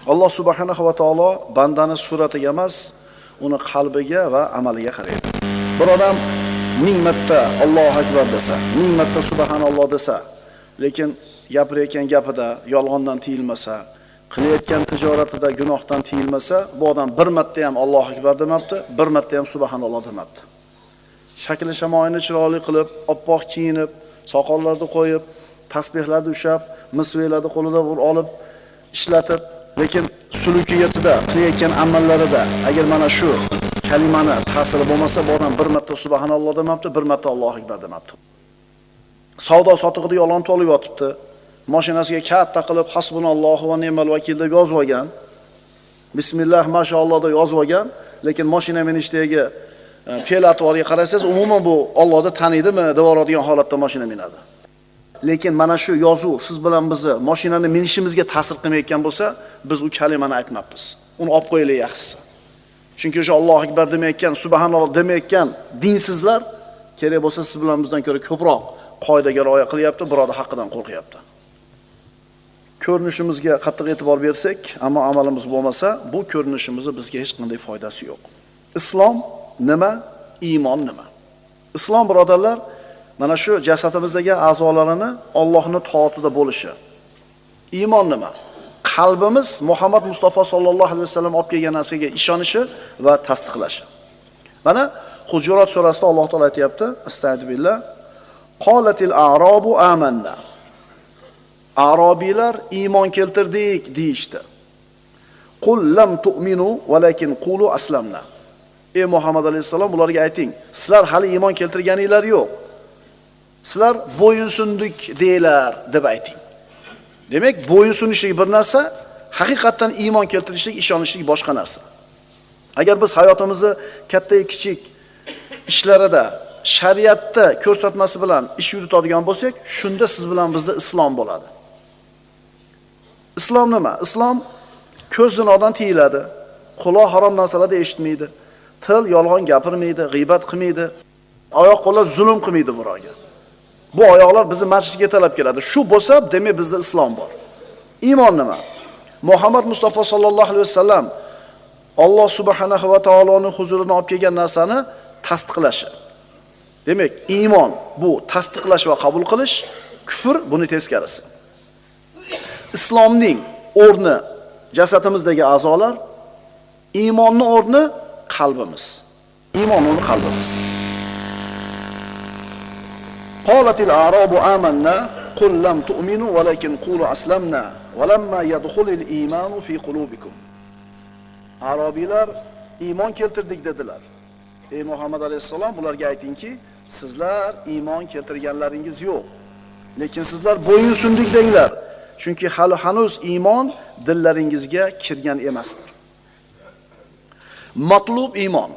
Alloh subhanahu va taolo bandani suratiga emas, uni qalbiga va amaliga qaraydi. Bir odam 1000 marta Allohu akbar desa, 1000 marta subhanalloh desa, lekin gapirayotgan gapida yolg'ondan tiyilmasa, qilayotgan tijoratida gunohdan tiyilmasa, bu odam bir marta ham Allohu akbar demabdi, bir marta ham subhanalloh demabdi. Shakli shamoyini chiroyli qilib, oppoq kiyinib, soqollarni qo'yib, tasbihlarni ushab, misvelarni qo'lida olib ishlatib, lekin sulukiyatida, qilayotgan amallarida agar mana shu kalimani ta'siri bo'lmasa, bu odam bir marta subhanalloh demabdi, bir marta Allohu akbar demabdi. Savdo sotiqida yolg'on to'lib yotibdi. Mashinasiga katta qilib hasbunallohu va ni'mal vakil deb yozib olgan. Bismillah mashalloh deb yozib olgan, lekin mashina minishdagi fe'l-atvoriga qarasangiz, umuman bu Allohni taniydimi, devoradigan holatda mashina minadi. Lekin mana shu yozuv siz bilan bizni mashinani minishimizga ta'sir qilmayotgan bo'lsa, biz u kalimani aytmabmiz. Uni olib qo'yaylik yaxshisi. Chunki o'sha Allohu akbar demayotgan, subhanalloh demayotgan dinsizlar kerak bo'lsa siz bilan bizdan ko'ra ko'proq qoidaga rioya qilyapti, birodar haqqidan qo'rqyapti. Ko'rinishimizga qattiq e'tibor bersak, ammo amalimiz bo'lmasa, bu ko'rinishimizga bizga hech qanday foydasi yo'q. Islom nima? Iymon nima? Islom birodarlar, mana shu jasadimizdagi a'zolarini Allohning toatida bo'lishi. Iymon nima? Qalbimiz Muhammad Mustafa sallallohu alayhi vasallam olib kelgan narsaga ishonishi va tasdiqlashi. Mana Hujurat surasida Alloh taolo aytayapti, astagfirullah, qolatil a'robu amanna. Arobiylar iymon keltirdik deyishdi. Qul lam tu'minu walakin qulu aslamna. Ey Muhammad alayhisalom, ularga ayting, sizlar hali iymon keltirganinglar yo'q. Sizlar bo'yinsundik deylar deb ayting. Demak, bo'yinsunishlik bir narsa, haqiqatan iymon keltirishlik, ishonishlik boshqa narsa. Agar biz hayotimizni katta kichik ishlarida shariatda ko'rsatmasi bilan ish yuritadigan bo'lsak, shunda siz bilan bizda islom bo'ladi. Islom nima? Islom ko'z zinodan tiyiladi, quloq harom narsalarni eshitmaydi, til yolg'on gapirmaydi, g'iybat qilmaydi, oyoq qo'llar zulm qilmaydi birovga. Bu oyoqlar bizni masjidga talab keladi. Shu bo'lsa, demak bizda islom bor. Iymon nima? Muhammad Mustafa sallallohu alayhi vasallam Alloh subhanahu va taoloning huzuridan olib kelgan narsani tasdiqlashi. Demak, iymon bu tasdiqlash va qabul qilish, kufr buni teskarisi. Islomning o'rni jasadimizdagi a'zolar, iymonning o'rni qalbimiz. Iymon o'rni qalbimiz. Qolatil a'rabu amanna qul lam tu'minu walakin qulu aslamna walamma yadkhulul iymanu fi qulubikum. Arabiylar iymon keltirdik dedilar. Ey Muhammad alayhisalom, ularga aytingki, sizlar iymon keltirganlaringiz yo'q. Lekin sizlar bo'yinsundik denglar. Chunki hali hanuz iymon dillaringizga kirgan emasdir. Matlub iymon,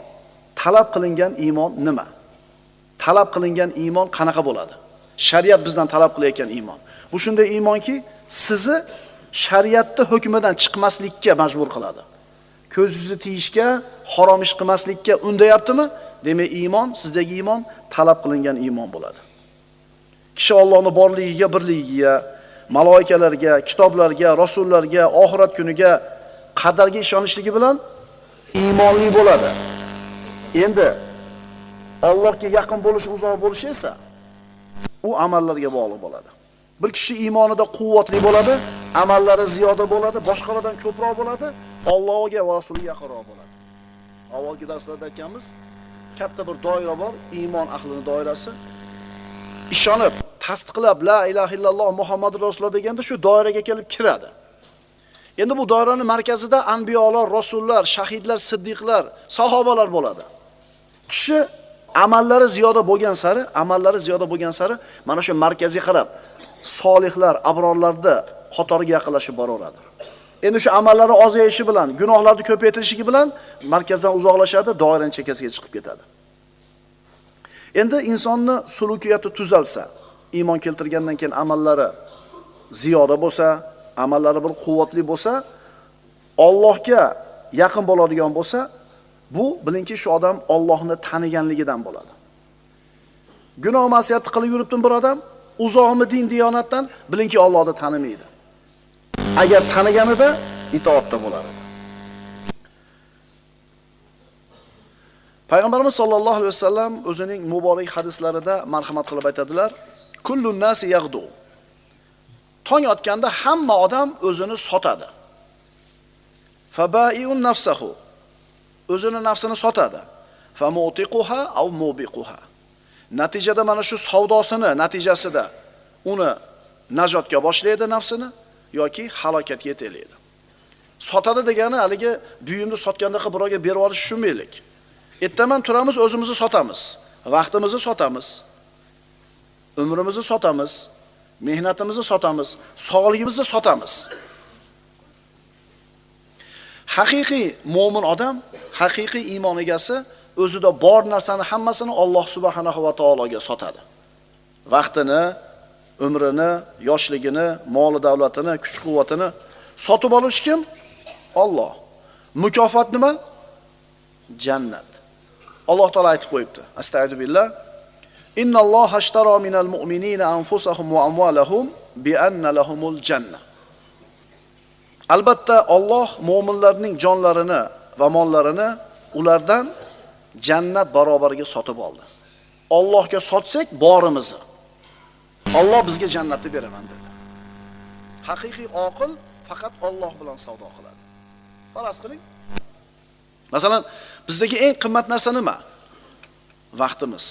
talab qilingan iymon nima? Talab qilingan iymon qanaqa bo'ladi? Shariat bizdan talab qilayotgan iymon. Bu shunday iymonki, sizni shariatning hukmidan chiqmaslikka majbur qiladi. Ko'zingizni tiyishga, harom ish qilmaslikka undayaptimi? Demak, iymon, sizdagi iymon talab qilingan iymon bo'ladi. Kishi Allohning borligiga, birligiga, malaikalarga, kitoblarga, rasullarga, oxirat kuniga, qadarga ishonishligi bilan iymonli bo'ladi. Endi Allohga yaqin bo'lish, uzoq bo'lish esa u amallarga bog'liq bo'ladi. Bir kishi iymonida quvvatli bo'ladi, amallari ziyoda bo'ladi, boshqalardan ko'proq bo'ladi, Allohga va rasuliga yaqinroq bo'ladi. Avvalgi darslarda aytganmiz, katta bir doira bor, iymon ahlining doirasi. Ishonib, tasdiqlab la ilaha illalloh Muhammadur rasululloh deganda shu doiraga kelib kiradi. Endi bu doiraning markazida anbiyolar, rasullar, shahidlar, siddiqlar, sahobalar bo'ladi. Kishi amallari ziyoda bo'lgan sari, mana shu markazga qarab solihlar, abrorlarda qatoriga yaqinlashib boraveradi. Endi shu amallari ozayishi bilan, gunohlarni ko'paytirishligi bilan markazdan uzoqlashadi, doiraning chekkasiga chiqib ketadi. Endi insonning sulukiyati tuzalsa, iymon keltirgandan keyin amallari ziyoda bo'lsa, amallari bir quvvatli bo'lsa, Allohga yaqin bo'ladigan bo'lsa, bu bilingki shu odam Allohni taniganligidan bo'ladi. Gunoh ma'siyatni qilib yuribdi bir odam, uzoqmi din diyonatdan, bilingki Allohni tanimaydi. Agar taniganida itoatda bo'lar edi. Payg'ambarimiz sollallohu alayhi vasallam o'zining muborak hadislarida marhamat qilib aytadilar: "Kullun nasi yaghdu." Tong otganda hamma odam o'zini sotadi. Fabai'un nafsahu. O'zini nafsini sotadi. Famutiquha aw mubiquha. Natijada mana shu savdosini natijasida uni najotga boshlaydi nafsini yoki halokatga yetaklaydi. Sotadi degani haligi buyumni sotganda birovga berib olish tushunmaylik. Ertaman turamiz, o'zimizni sotamiz, vaqtimizni sotamiz, umrimizni sotamiz, mehnatimizni sotamiz, sog'ligimizni sotamiz. Haqiqiy mo'min odam, haqiqiy iymon egasi o'zida bor narsani hammasini Alloh subhanahu va taologa sotadi. Vaqtini, umrini, yoshligini, moli davlatini, kuch-quvvatini sotib olish kim? Alloh. Mukofot nima? Jannat. Alloh taolo aytib qo'yibdi. Astagfirullah. Innalloha ashtara minal mu'minina anfusahum va amwalahum bi anna lahumul janna. Albatta Alloh mu'minlarning jonlarini va mollarini ulardan jannat barobariga sotib oldi. Allohga sotsak borimizni, Alloh bizga jannatni beraman dedi. Haqiqiy oqil faqat Alloh bilan savdo qiladi. Faras qiling. Masalan, bizdagi eng qimmat narsa nima? Vaqtimiz,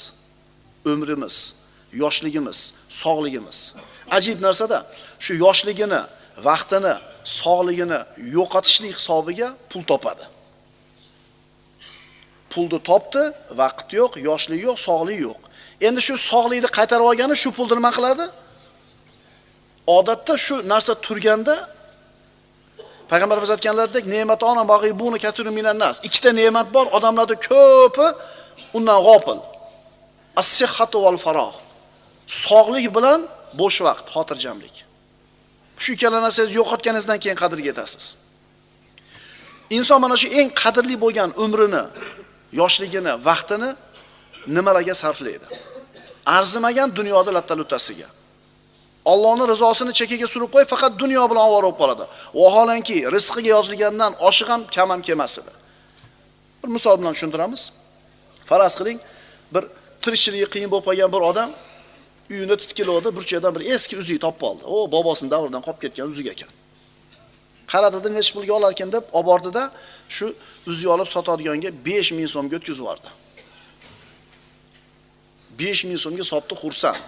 umrimiz, yoshligimiz, sog'ligimiz. Ajib narsada, shu yoshligini, vaqtini, sog'ligini yo'qotishlik hisobiga pul topadi. Pulni topdi, vaqt yo'q, yoshlik yo'q, sog'lik yo'q. Endi shu sog'likni qaytarib olgani shu pulni nima qiladi? Odatda shu narsa turganda Payg'ambarimiz aytganlaridek, ne'matona mag'ibuni katirun minan nas. Ikkita ne'mat bor, odamlarda ko'pi undan g'ofil. As-sihhatu val farogh. Sog'lik bilan bo'sh vaqt, xotirjamlik. Shu ikkala narsangizni yo'qotganingizdan keyin qadriga yetasiz. Inson mana shu eng qadrli bo'lgan umrini, yoshligini, vaqtini nimalarga sarflaydi? Arzimagan dunyoda latta-luttasiga. Allohning rizosini chekiga surib qo'y, faqat dunyo bilan ovora bo'lib qoladi. Vaholanki rizqiga yozilgandan oshiq ham kam ham kelmasdi. Bir misol bilan tushuntiramiz. Faraz qiling, bir tirikchiligi qiyin bo'lib qolgan bir odam uyini titkiladi, burchakdan bir eski uzuk topib oldi. O, bobosining davridan qolib ketgan uzuk ekan. Qaradida necha pulga olar ekan deb olib bordida, shu uzuk olib sotadiganga 5000 so'mga o'tkazib yubordi. 5000 so'mga sotdi, xursand.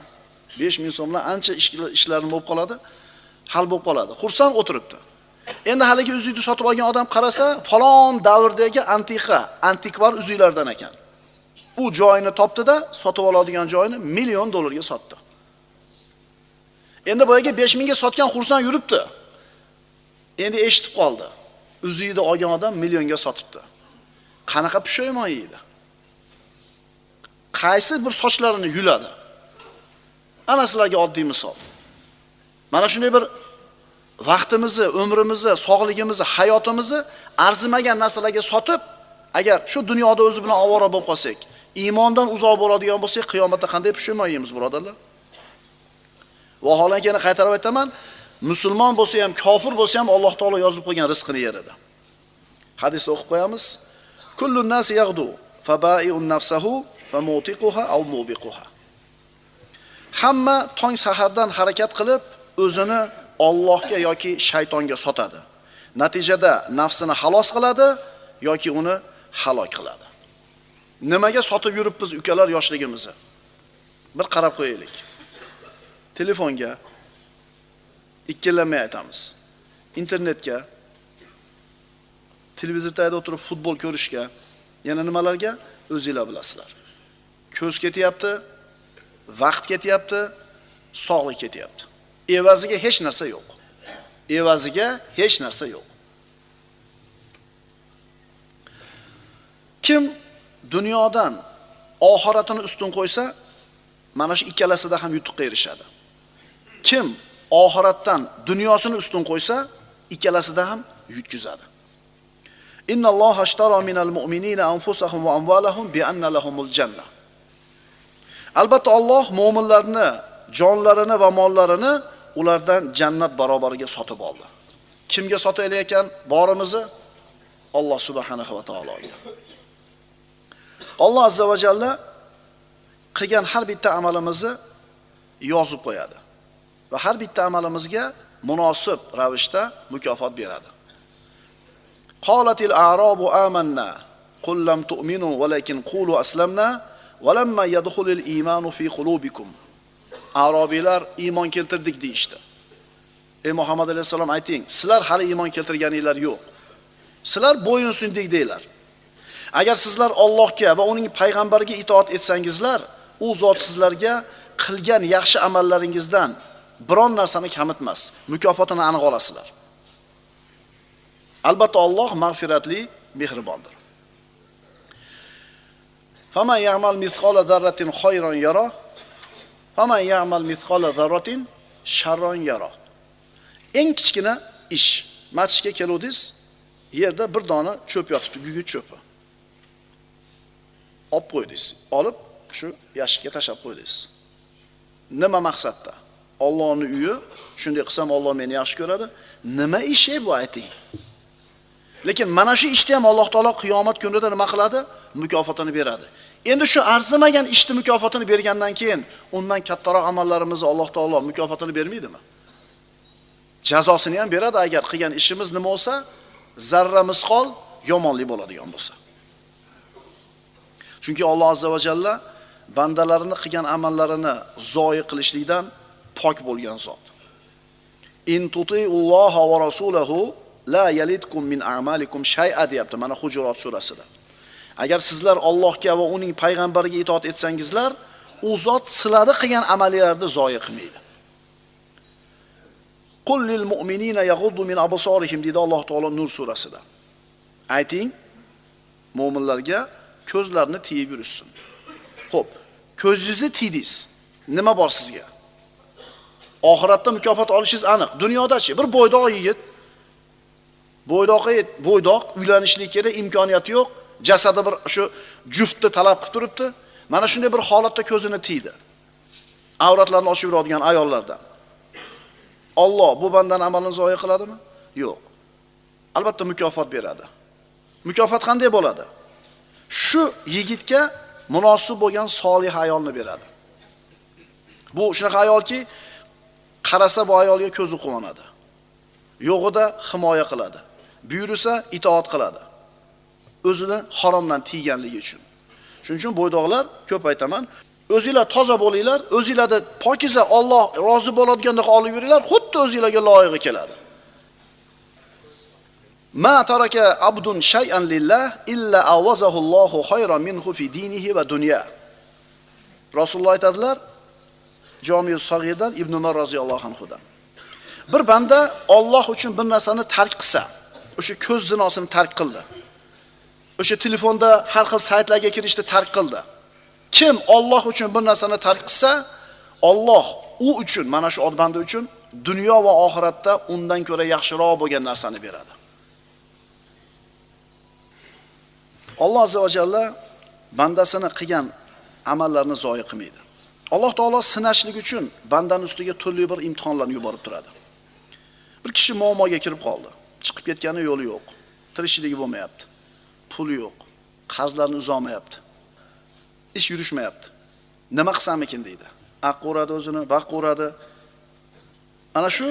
5000 so'm bilan ancha ishlarim bo'lib qoladi, hal bo'lib qoladi. Xursand o'tiribdi. Endi haligi uzukni sotib olgan odam qarasa, falon davrdagi antikvar uzuklardan ekan. U joyini topdi-da, sotib oladigan joyini $1 million ga sotdi. Endi boyaga 5000 ga sotgan xursand yuribdi. Endi eshitib qoldi. Uzukni olgan odam $1 million ga sotibdi. Qanaqa pushaymon yeydi? Qaysi bir sochlarini yuladi? Ana sizlarga oddiy misol. Mana shunday bir vaqtimizni, umrimizni, sog'ligimizni, hayotimizni arzimagan narsalarga sotib, agar shu dunyoda o'zi bilan ovora bo'lib qolsak, iymondan uzoq bo'ladigan bo'lsak, qiyomatda qanday pushaymon yeymiz, birodarlar? Vaholanki yana qaytarib aytaman, musulmon bo'lsa ham, kofir bo'lsa ham Alloh taolo yozib qo'ygan rizqini yerida. Hadisda o'qib qo'yamiz. Kullun nasi yaghdu fabai'un nafsahu va mutiquha aw mubiquha. Hamma tong sahardan harakat qilib, o'zini Allohga yoki shaytonga sotadi. Natijada nafsini xalos qiladi yoki uni halok qiladi. Nimaga sotib yuribmiz ukalar yoshligimizni? Bir qarab qo'yaylik. Telefonga, ikkilanmay aytamiz. Internetga, televizorda o'tirib futbol ko'rishga, yana nimalarga o'zingizlar bilasizlar. Ko'z ketyapti, vaqt ketyapti, sog'lik ketyapti. Evaziga hech narsa yo'q. Evaziga hech narsa yo'q. Kim dunyodan oxiratini ustun qo'ysa, mana shu ikkalasida ham yutuqqa erishadi. Kim oxiratdan dunyosini ustun qo'ysa, ikkalasida ham yutkazadi. Innalloha ashtara minal mu'minina anfusahum va amwalahum bi anna lahumul janna. Albatta Alloh mu'minlarni jonlarini va mollarini ulardan jannat barobariga sotib oldi. Kimga sotayotgan borimizni? Alloh subhanahu va taologa. Alloh azza va jalla qilgan har bitta amalimizni yozib qo'yadi va har bitta amalimizga munosib ravishda mukofot beradi. Qolatil a'rabu amanna qul lam tu'minu walakin qulu aslamna walamma yadkhulul iymanu fi qulubikum. Arabiylar iymon keltirdik deyishdi. Ey Muhammad alayhisalom ayting, sizlar hali iymon keltirganinglar yo'q. Sizlar bo'yin sundik deylar. Agar sizlar Allohga va uning payg'ambariga itoat etsangizlar, u zot sizlarga qilgan yaxshi amallaringizdan biron narsani kamitmas, mukofotini aniq olasizlar. Albatta Alloh mag'firatli, mehribondir. Faman ya'mal mithqala zarratin khayran yara, faman ya'mal mithqala zarratin sharran yara. Eng kichkina ish, masjidga keluvdingiz, yerda bir dona cho'p yotibdi, gugurt cho'pi. Olib qo'ydingiz, olib shu yashikka tashab qo'ydingiz. Nima maqsadda? Allohning uyi, shunday qilsam Alloh meni yaxshi ko'radi. Nima ishi bu ayting? Lekin mana shu ishda ham Alloh taolo qiyomat kunida nima qiladi? Mukofotini beradi. Endi shu arzimagan ishni mukofotini bergandan keyin undan kattaroq amallarimizni Alloh taolo mukofotini bermaydimi? Jazosini ham beradi agar qilgan ishimiz nima bo'lsa, zarra misqol yomonlik bo'ladigan bo'lsa. Chunki Alloh azza va jalla bandalarini qilgan amallarini zoyi qilishlikdan pok bo'lgan zot. In tuti'ulloha va rasulahu la yalitkum min a'malikum shay'a deyapti mana Hujurat surasida. Agar sizlar Allohga va uning payg'ambariga itoat etsangizlar, u zot sizlarni qilgan amallarni zoyi qilmaydi. Qul lil mu'minina yaghuddu min absarihim dedi Alloh taolo Nur surasida. Ayting, mu'minlarga ko'zlarini tiyib yursin. Xo'p, ko'zingizni tiydingiz. Nima bor sizga? Oxiratda mukofot olishingiz aniq. Dunyoda-chi bir bo'ydoq yigit, bo'ydoq uylanishlikka imkoniyati yo'q, jasadi bir shu juftni talab qilib turibdi. Mana shunday bir holatda ko'zini tiydi. Avratlarini ochib yuradigan ayollardan. Alloh bu bandaning amalini zoya qiladimi? Yo'q. Albatta mukofot beradi. Mukofot qanday bo'ladi? Shu yigitga munosib bo'lgan solih ayolni beradi. Bu shunaqa ayolki, qarasa bu ayolga ko'zi quvonadi. Yo'g'ida himoya qiladi. Buyursa itoat qiladi. O'zini haromdan tiyganligi uchun. Shuning uchun bo'ydoqlar ko'p aytaman, o'zingizlar toza bo'linglar, o'zingizlarda pokiza Alloh rozi bo'ladigandek olib yuringlar, xuddi o'zingizlarga loyiqi keladi. Ma taraka abdun shay'an lillah illa awazahu Allohu khayran minhu fi dinihi va dunya. Rasululloh aytadilar, Jami' Sag'irdan Ibn Umar roziyallohu anhudan. Bir banda Alloh uchun bir narsani tark qilsa, o'sha ko'z zinosini tark qildi. O'sha telefonda har xil saytlarga kirishni tark qildi. Kim Alloh uchun bir narsani tark qilsa, Alloh u uchun, mana shu banda uchun dunyo va oxiratda undan ko'ra yaxshiroq bo'lgan narsani beradi. Alloh azza va jalla bandasini qilgan amallarni zoyi qilmaydi. Alloh taolo sinashlik uchun bandaning ustiga turli bir imtihonlarni yuborib turadi. Bir kishi muammoga kirib qoldi. Chiqib ketgani yo'li yo'q. Tirishligi bo'lmayapti. Puli yo'q. Qarzlarni uzolmayapti. Ish yurishmayapti. Nima qilsam ekan deydi. Aqq uradi o'zini, baq uradi. Ana shu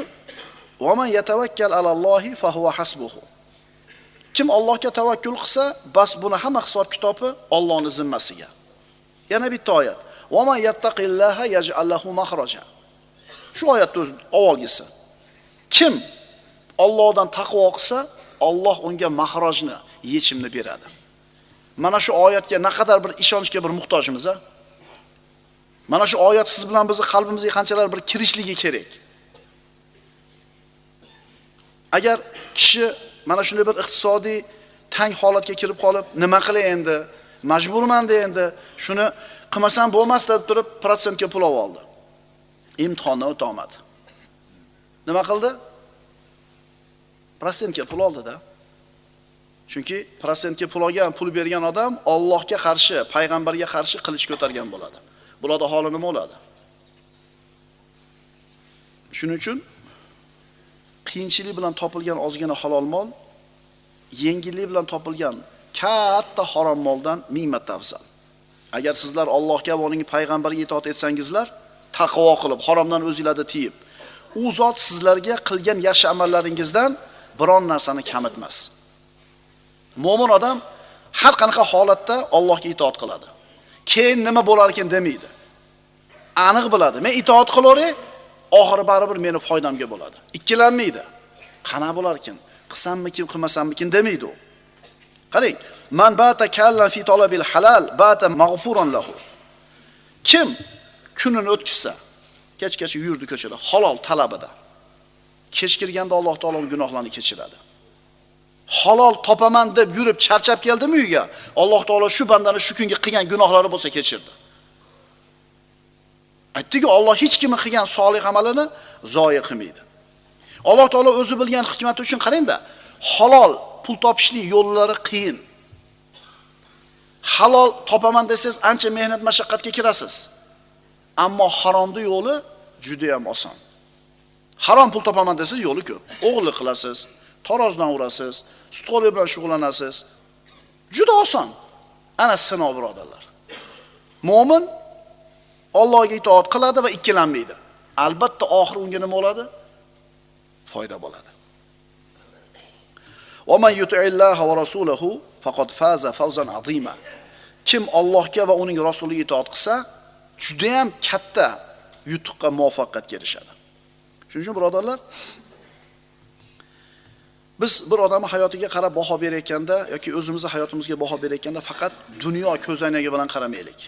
va man yatawakkal alallohi fa huwa hasbuhu. Kim Allohga tavakkul qilsa, bas buni hamma hisob-kitobi Allohning zimmasiga. Yana bitta oyat. Va man yattaqillaha yaj'al lahu makhraja. Shu oyatning o'zi avvalgisi. Kim Allohdan taqvo qilsa, Alloh unga mahrojni, yechimni beradi. Mana shu oyatga naqadar bir ishonchga bir muhtojmiz a? Mana shu oyat siz bilan bizni qalbimizga qanchalar bir kirishligi kerak. Agar kishi mana shunday bir iqtisodiy tang holatga kirib qolib, nima qilay endi? Majburman-da endi. Shuni qilmasam bo'lmas deb turib, protsentga pul oldi. Imtihondan o'ta olmadi. Nima qildi? Prosentga pul oldi-da. Chunki prosentga pul olgan, pul bergan odam Allohga qarshi, payg'ambarga qarshi qilich ko'targan bo'ladi. Bularda holi nima bo'ladi? Shuning uchun qiyinchilik bilan topilgan ozgina halol mol yengillik bilan topilgan katta harom moldan 1000 marta afzal. Agar sizlar Allohga va uning payg'ambariga itoat etsangizlar, taqvo qilib, haromdan o'zingizlarni tiyib, u zot sizlarga qilgan yaxshi amallaringizdan biron narsani kamitmas. Mo'min odam har qanaqa holatda Allohga itoat qiladi. Keyin nima bo'lar ekan demaydi. Aniq biladi. Men itoat qilaveray, oxiri baribir meni foydamga bo'ladi. Ikkilanmaydi. Qana bo'lar ekan? Qilsammikin, qilmasammikin demaydi u. Qarang, man bata kallan fi talabil halal bata maghfuran lahu. Kim kunini o'tkazsa, kechgacha yurdi ko'chada, halol talabida. Kech kirganda Alloh taoloning gunohlarini kechiradi. Halol topaman deb yurib charchab keldimi uyga, Alloh taolo shu bandani shu kunga qilgan gunohlari bo'lsa kechirdi. Aytdiki, Alloh hech kimning qilgan solih amalini zoya qilmaydi. Alloh taolo o'zi bilgan hikmati uchun qarangda, halol pul topishlik yo'llari qiyin. Halol topaman desangiz ancha mehnat mashaqqatga kirasiz. Ammo haromning yo'li juda ham oson. Harom pul topaman desangiz yo'li ko'p. O'g'irlik qilasiz, tarozdan urasiz, sutqo'lik bilan shug'ullanasiz. Juda oson. Ana sinov birodarlar. Mo'min Allohga itoat qiladi va ikkilanmaydi. Albatta oxiri unga nima bo'ladi? Foyda bo'ladi. Va man yuti'illaha va rasulahu faqad faza fawzan azima. Kim Allohga va uning rasuliga itoat qilsa, juda ham katta yutuqqa muvaffaqiyatga erishadi. Shuning uchun birodarlar, biz bir odamning hayotiga qarab baho berayotganda yoki o'zimizning hayotimizga baho berayotganda faqat dunyo ko'zoynagi bilan qaramaylik.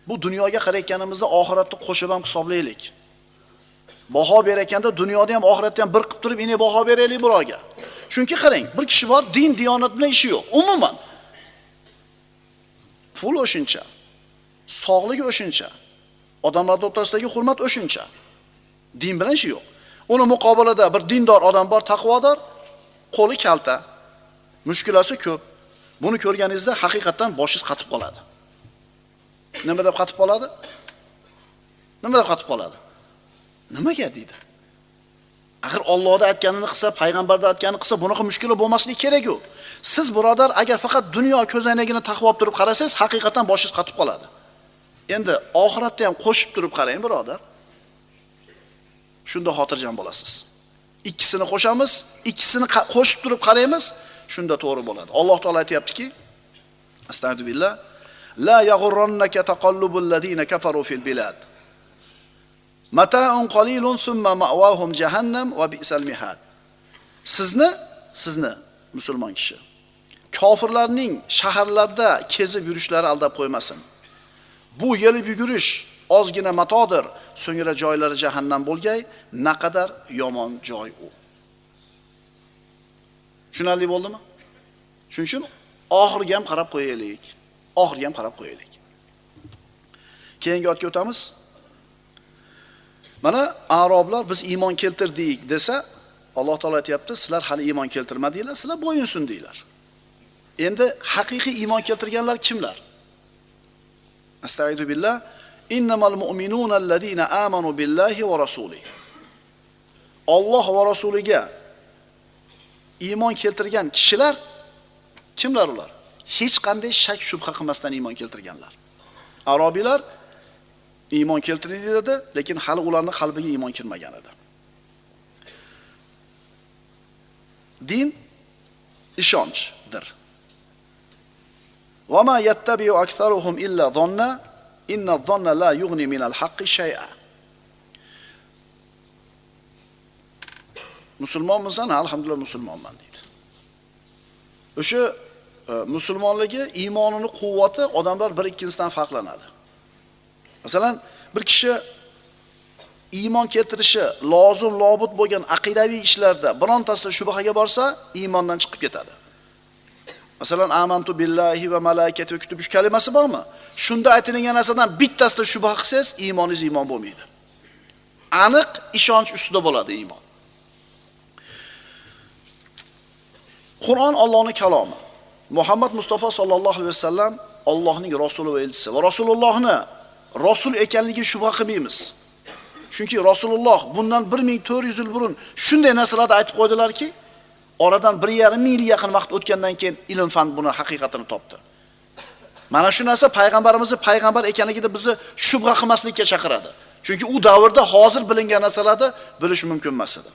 Bu dunyoga qarayotganimizda oxiratni qo'shib ham hisoblaylik. Baho berayotganda dunyoda ham oxiratda ham bir qilib turib, ine baho beraylik biroga. Chunki qarang, bir kishi bor, din, diyonat bilan ishi yo'q. Umuman pul o'shuncha, sog'lik o'shuncha, odamlar o'rtasidagi hurmat o'shuncha. Din bilan ishi yo'q. Uni muqobilada bir dindor odam bor, taqvodor, qo'li kalta, mushkulasi ko'p. Buni ko'rganingizda haqiqatan boshingiz qatib qoladi. Nima deb qatib qoladi? Nima deb qatib qoladi? Nimaga deydi? Axir Allohda aytganini qilsa, payg'ambarda aytganini qilsa, bunaqa mushkula bo'lmasligi kerak-ku. Siz birodar, agar faqat dunyo ko'zoynagini taqvob turib qarasangiz, haqiqatan boshingiz qatib qoladi. Endi oxiratda ham qo'shib turib qarang, birodar. Shunda xotirjam bo'lasiz. Ikkisini qo'shamiz, ikkisini qo'shib turib qaraymiz, shunda to'g'ri bo'ladi. Alloh taolo aytayaptiki: Astagfirullah, la yaghurrannaka taqallubul ladina kafaru fil bilad. Mata'un qalilun thumma ma'wahum jahannam va bi'sal mihad. Sizni musulmon kishi kofirlarning shaharlarda kezib yurishlari aldab qo'ymasin. Bu yelib yugurish ozgina matodir, so'ngra joylari jahannam bo'lgay, naqadar yomon joy u. Tushunarli bo'ldimi? Shuning uchun oxirga ham qarab qo'yaylik. Oxirga ham qarab qo'yaylik. Keyingi oyatga o'tamiz. Mana arablar biz iymon keltirdik desa, Alloh taolo aytayapti, sizlar hali iymon keltirmadinglar, sizlar bo'yinsundinglar. Endi haqiqiy iymon keltirganlar kimlar? Astagfiru billah. Innamal mu'minuna allazina amanu billahi va rasulihi. Alloh va rasuliga iymon keltirgan kishilar kimlar ular? Hech qanday shak shubha qilmasdan iymon keltirganlar. Arabiylar iymon keltirdi dedi, lekin hali ularning qalbiga iymon kirmagan edi. Din ishonchdir. Va ma yattabi'u aktharuhum illa dhanna inna dhanna la yughni min al-haqqi shay'a. Musulmonmisan? Alhamdulillah musulmonman deydi. O'sha musulmonligi, iymonini quvvati odamlar bir ikkinchisidan farqlanadi. Masalan, bir kishi iymon keltirishi lozim lobut bo'lgan aqidaviy ishlarda birontasida shubhaga borsa, iymondan chiqib ketadi. Masalan, amantu billahi va malaikati va kutubish kalimasi bormi? Shunda aytilgan narsadan bittasida shubha qilsangiz, iymoningiz iymon bo'lmaydi. Aniq ishonch ustida bo'ladi iymon. Qur'on Allohning kalomi. Muhammad Mustafa sallallohu alayhi vasallam Allohning rasuli va elchisi. Va Rasulullohni rasul ekanligi shubha qilmaymiz. Chunki Rasululloh bundan 1400 yil burun shunday narsalarni aytib qo'ydilarki, oradan 1,5 yil yaqin vaqt o'tgandan keyin ilm fan buni haqiqatini topdi. Mana shu narsa payg'ambarimizni payg'ambar ekanligida bizni shubha qilmaslikka chaqiradi. Chunki u davrda hozir bilingan narsalarni bilish mumkin emas edi.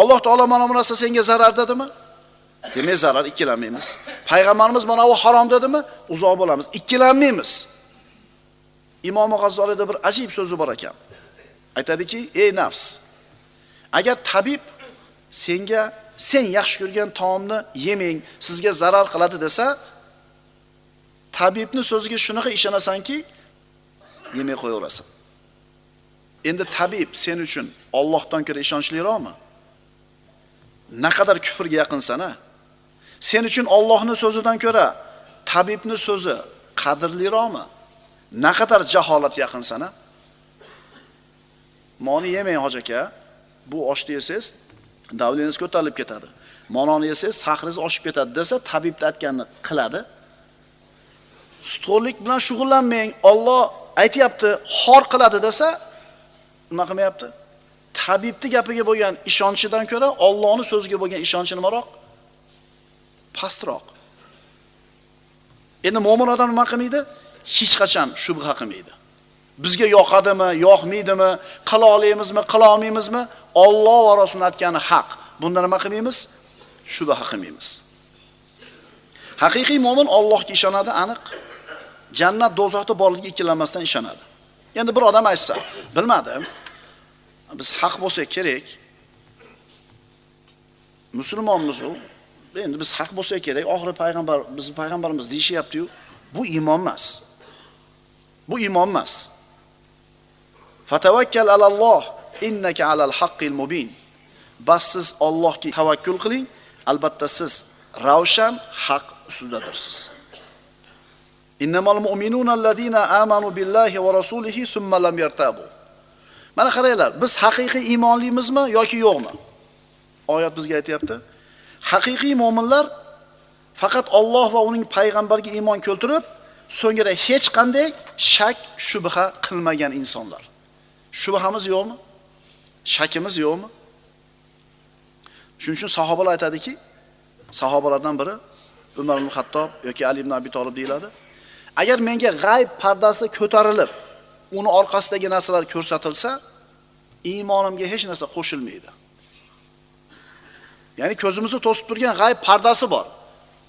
Alloh taolo mana bu narsa senga zarar dedimi? Demak zarar, ikkilanmaymiz. Payg'ambarimiz mana bu harom dedimi? Uzoq bo'lamiz, ikkilanmaymiz. Imom G'azzoliyda bir ajib so'zi bor ekan. Aytadiki, ey nafs, agar tabib senga sen yaxshi ko'rgan taomni yemang, sizga zarar qiladi desa, tabibning so'ziga shunaqa ishonasanki, yemay qo'yaverasan. Endi tabib sen uchun Allohdan ko'ra ishonchliroqmi? Naqadar kufrga yaqinsan-a? Sen uchun Allohning so'zidan ko'ra tabibning so'zi qadrliroqmi? Naqadar jaholat yaqinsan-a? Moni yemang hoji aka. Bu oshni yesangiz davlengiz ko'tarilib ketadi. Mononi yesangiz sahringiz oshib ketadi desa, tabibning aytganini qiladi. Sutxo'rlik bilan shug'ullanmang, Alloh aytayapti, xor qiladi desa, nima qilmayapti? Tabibning gapiga bo'lgan ishonchidan ko'ra Allohning so'ziga bo'lgan ishonchi nimaroq? Pastroq. Endi mo'min odam nima qilmaydi? Hech qachon shubha qilmaydi. Bizga yoqadimi, yoqmaydimi, qila olamizmi, qila olmaymizmi? Alloh va Rasulning aytgani haq. Bunda nima qilmaymiz? Shubha qilmaymiz. Haqiqiy mo'min Allohga ishonadi, aniq. Jannat, do'zaxda borligiga ikkilanmasdan ishonadi. Endi bir odam aytsa, bilmadim, biz haq bo'lsa kerak. Musulmonmiz u. Endi biz haq bo'lsa kerak, oxiri payg'ambar, bizning payg'ambarimiz deyishyapti-yu, bu iymon emas. Bu iymon emas. Fatavakkal alalloh innaka alal haqqil mubin. Bas siz Allohga tavakkul qiling, albatta siz ravshan haq ustidadirsiz. Innamal mu'minuna allazina amanu billahi va rasulihi thumma lam yartabu. Mana qaranglar, biz haqiqiy iymonlimizmi yoki yo'qmi? Oyat bizga aytayapti. Haqiqiy mu'minlar faqat Alloh va uning payg'ambariga iymon keltirib, so'ngra hech qanday shak, shubha qilmagan insonlar. Shubhamiz yo'qmi? Shakimiz yo'qmi? Shuning uchun sahobalar aytadiki, sahobalardan biri Umar ibn Xattob yoki Ali ibn Abi Talib deyiladi. Agar menga g'ayb pardasi ko'tarilib, uni orqasidagi narsalar ko'rsatilsa, iymonimga hech narsa qo'shilmaydi. Ya'ni ko'zimizni to'sib turgan g'ayb pardasi bor.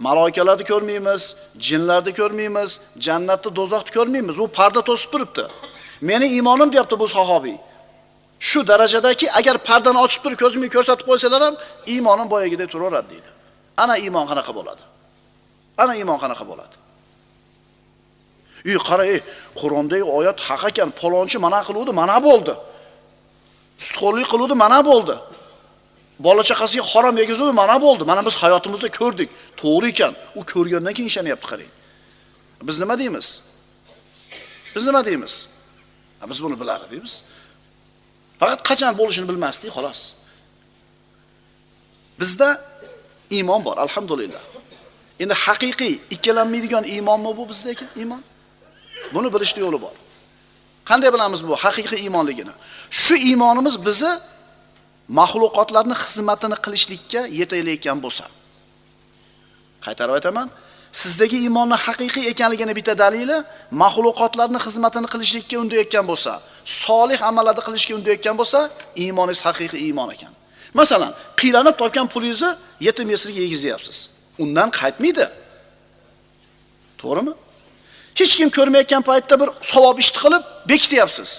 Maloikalarni ko'rmaymiz, jinlarni ko'rmaymiz, jannatni, do'zaxni ko'rmaymiz. U parda to'sib turibdi. Meni iymonim deyapti bu sahobiy. Shu darajadaki agar pardani ochib turib ko'zimga ko'rsatib qo'ysalar ham iymonim boyagidek turaveradi deydi. Ana iymon qanaqa bo'ladi? Ana iymon qanaqa bo'ladi? Qara, Qur'ondagi oyat haq ekan, palonchi mana qiluvdi, mana bo'ldi. Sutxo'rlik qiluvdi, mana bo'ldi. Bola chaqasiga harom yegizuvdi, mana bo'ldi. Mana biz hayotimizda ko'rdik. To'g'ri ekan. U ko'rgandan keyin ishonyapti, qarang. Biz nima deymiz? Biz nima deymiz? Biz buni bilar deymiz. Faqat qachon bo'lishini bilmasdik, xolos. Bizda iymon bor, alhamdulillah. Endi haqiqiy ikkilanmaydigan iymonmi bu bizdagi iymon? Buni bilishning yo'li bor. Qanday bilamiz bu haqiqiy iymonligini? Shu iymonimiz bizni mahluqotlarning xizmatini qilishlikka yetaylayotgan bo'lsa. Qaytarib aytaman, sizdagi iymonning haqiqiy ekanligini bitta dalili mahluqotlarning xizmatini qilishlikka undayotgan bo'lsa, solih amallarni qilishga undayotgan bo'lsa, iymoningiz haqiqiy iymon ekan. Masalan, qiylanib topgan pulingizni yetim yesirga yegizyapsiz. Undan qaytmaydi. To'g'rimi? Hech kim ko'rmayotgan paytda bir savob ishni qilib bekityapsiz.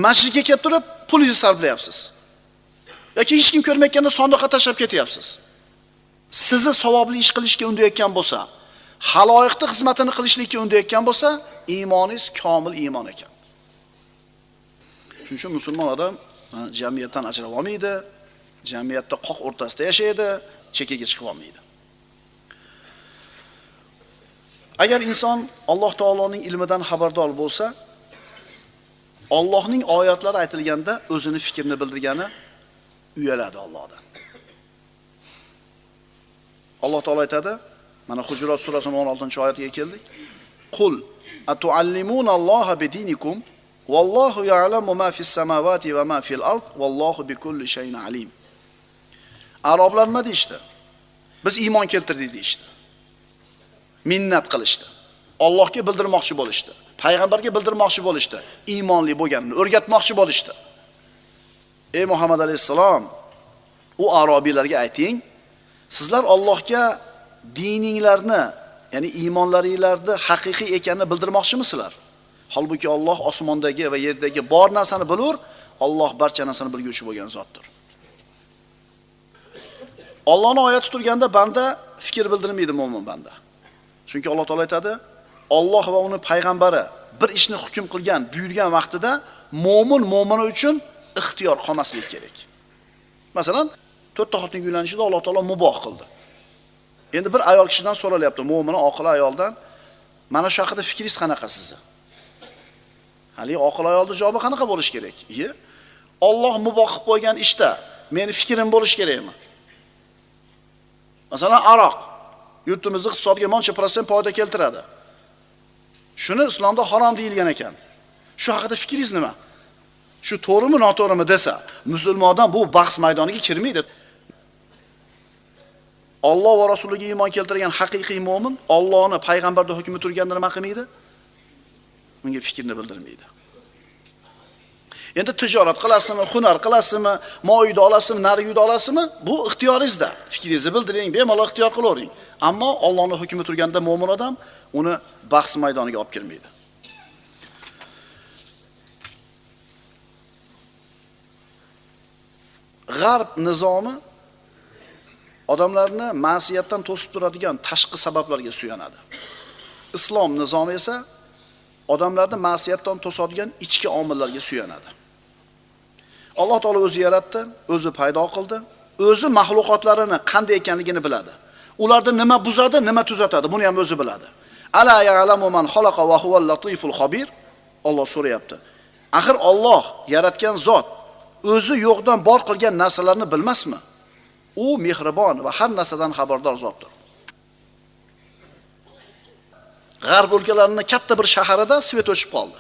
Masjidga kelib turib pulingizni sarflayapsiz. Yoki hech kim ko'rmayotganda sandiqqa tashlab ketyapsiz. Sizni savobli ish qilishga undayotgan bo'lsa, haloyiqning xizmatini qilishlikka undayotgan bo'lsa, iymoningiz komil iymon ekan. Shuning uchun musulmon odam jamiyatdan ajrab olmaydi, jamiyatda qoq o'rtasida yashaydi, chekkaga chiqib olmaydi. Agar inson Alloh taoloning ilmidan xabardor bo'lsa, Allohning oyatlari aytilganda o'zini fikrini bildirgani uyaladi Allohdan. Alloh taolo aytadi, mana Hujurat surasining 16-oyatiga keldik. Qul Atuallimunalloha bidinikum vallohu ya'lamu ma fis samawati va ma fil ard vallohu bikulli shay'in alim. Arablar nima deydi? Biz iymon keltirdik deydi. Minnat qilishdi. Allohga bildirmoqchi bo'lishdi. Payg'ambarga bildirmoqchi bo'lishdi. Iymonli bo'lganini o'rgatmoqchi bo'lishdi. Ey Muhammad alayhisalom, u arabiylarga ayting, sizlar Allohga dininglarni, ya'ni iymonlaringlarni haqiqiy ekanini bildirmoqchimisizlar? Holbuki Alloh osmondagi va yerdagi bor narsani bilur, Alloh barcha narsani bilguvchi bo'lgan zotdir. Allohning oyati turganda banda fikr bildirmaydi mo'min banda. Chunki Alloh taolay aytadi, Alloh va uning payg'ambari bir ishni hukm qilgan, buyurgan vaqtida mo'mini uchun ixtiyor qolmasligi kerak. Masalan, 4 ta xotinga uylanishda Alloh taolo muboh qildi. Endi bir ayol kishidan so'ralyapti, mo'mina oqil ayoldan, mana shu haqida fikringiz qanaqa sizni? Hali oqil ayolning javobi qanaqa bo'lish kerak? Alloh muboh qilib qo'ygan ishda meni fikrim bo'lish kerakmi? Masalan, aroq yurtimizning iqtisodiga moncha % foyda keltiradi. Shuni islomda harom deyilgan ekan. Shu haqida fikringiz nima? Shu to'g'rimi, noto'g'rimi desa, musulmondan bu bahs maydoniga kirmaydi. Alloh va rasuliga iymon keltirgan haqiqiy mu'min Allohning payg'ambarda hukmi turganda nima qilmaydi? Unga fikrini bildirmaydi. Endi tijorat qilasizmi, hunar qilasizmi, moyda olasizmi, nariyda olasizmi? Bu ixtiyoringizda. Fikringizni bildiring, bemalol ixtiyor qilavering. Ammo Allohning hukmi turganda mu'min odam uni bahs maydoniga olib kirmaydi. G'arb nizomi odamlarni ma'siyatdan to'sib turadigan tashqi sabablarga suyanadi. Islom nizomi esa odamlarni ma'siyatdan to'sadigan ichki omillarga suyanadi. Alloh taolo o'zi yaratdi, o'zi paydo qildi, o'zi mahluqotlarini qanday ekanligini biladi. Ularni nima buzadi, nima tuzatadi, buni ham o'zi biladi. Ala ya'lamu man xalaqa va huval latiful xabir. Alloh so'rayapti. Axir Alloh yaratgan zot o'zi yo'qdan bor qilgan narsalarni bilmasmi? U mehribon va har narsadan xabardor zotdir. G'arb o'lkalarining katta bir shaharida svet o'chib qoldi.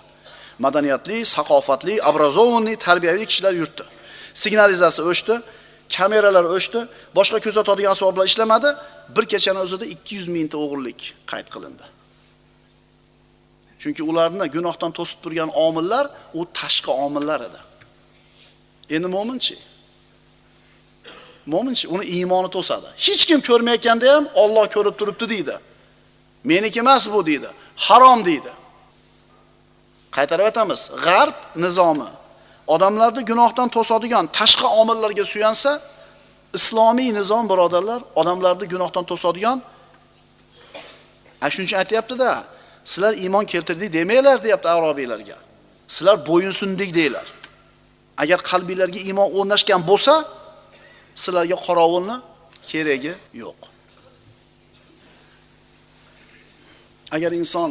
Madaniyatli, saqofatli, obrazovanli, tarbiyaviy kishilar yurtdi. Signalizatsiya o'chdi, kameralar o'chdi, boshqa kuzatadigan asboblar ishlamadi. Bir kechaning o'zida 200 mingta o'g'irlik qayd qilindi. Chunki ularni gunohdan to'sib turgan omillar u tashqi omillar edi. Endi mo'minchi? Mo'minchi uni iymoni to'sadi. Hech kim ko'rmayotganda ham Alloh ko'rib turibdi deydi. Meniki emas bu deydi. Harom deydi. Qaytarib aytamiz, g'arb nizomi odamlarni gunohdan to'sadigan tashqi omillarga suyansa, islomiy nizom birodarlar odamlarni gunohdan to'sadigan shuncha aytayapti-da, sizlar iymon keltirdik demanglar deyapti arabiylarga. Sizlar bo'yinsundik deylar. Agar qalbingizga iymon o'rnashgan bo'lsa, sizlarga qorovulni keragi yo'q. Agar inson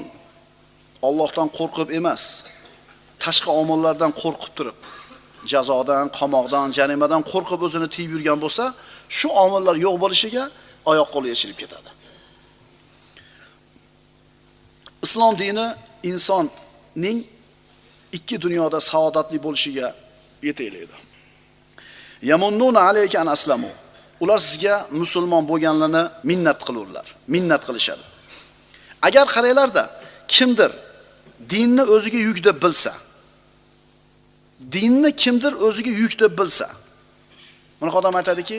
Allohdan qo'rqib emas, tashqi omillardan qo'rqib turib, jazodan, qamoqdan, jarimadan qo'rqib o'zini tiyib yurgan bo'lsa, shu omillar yo'q bo'lishiga oyoq qo'li yechilib ketadi. Islom dini insonning ikki dunyoda saodatli bo'lishiga yetaklaydi. Yamunnuna alayka an aslamu. Ular sizga musulmon bo'lganlarni minnat qilurlar, minnat qilishadi. Agar qaranglarda kimdir dinni o'ziga yuk deb bilsa, dinni kimdir o'ziga yuk deb bilsa, buni odam aytadiki,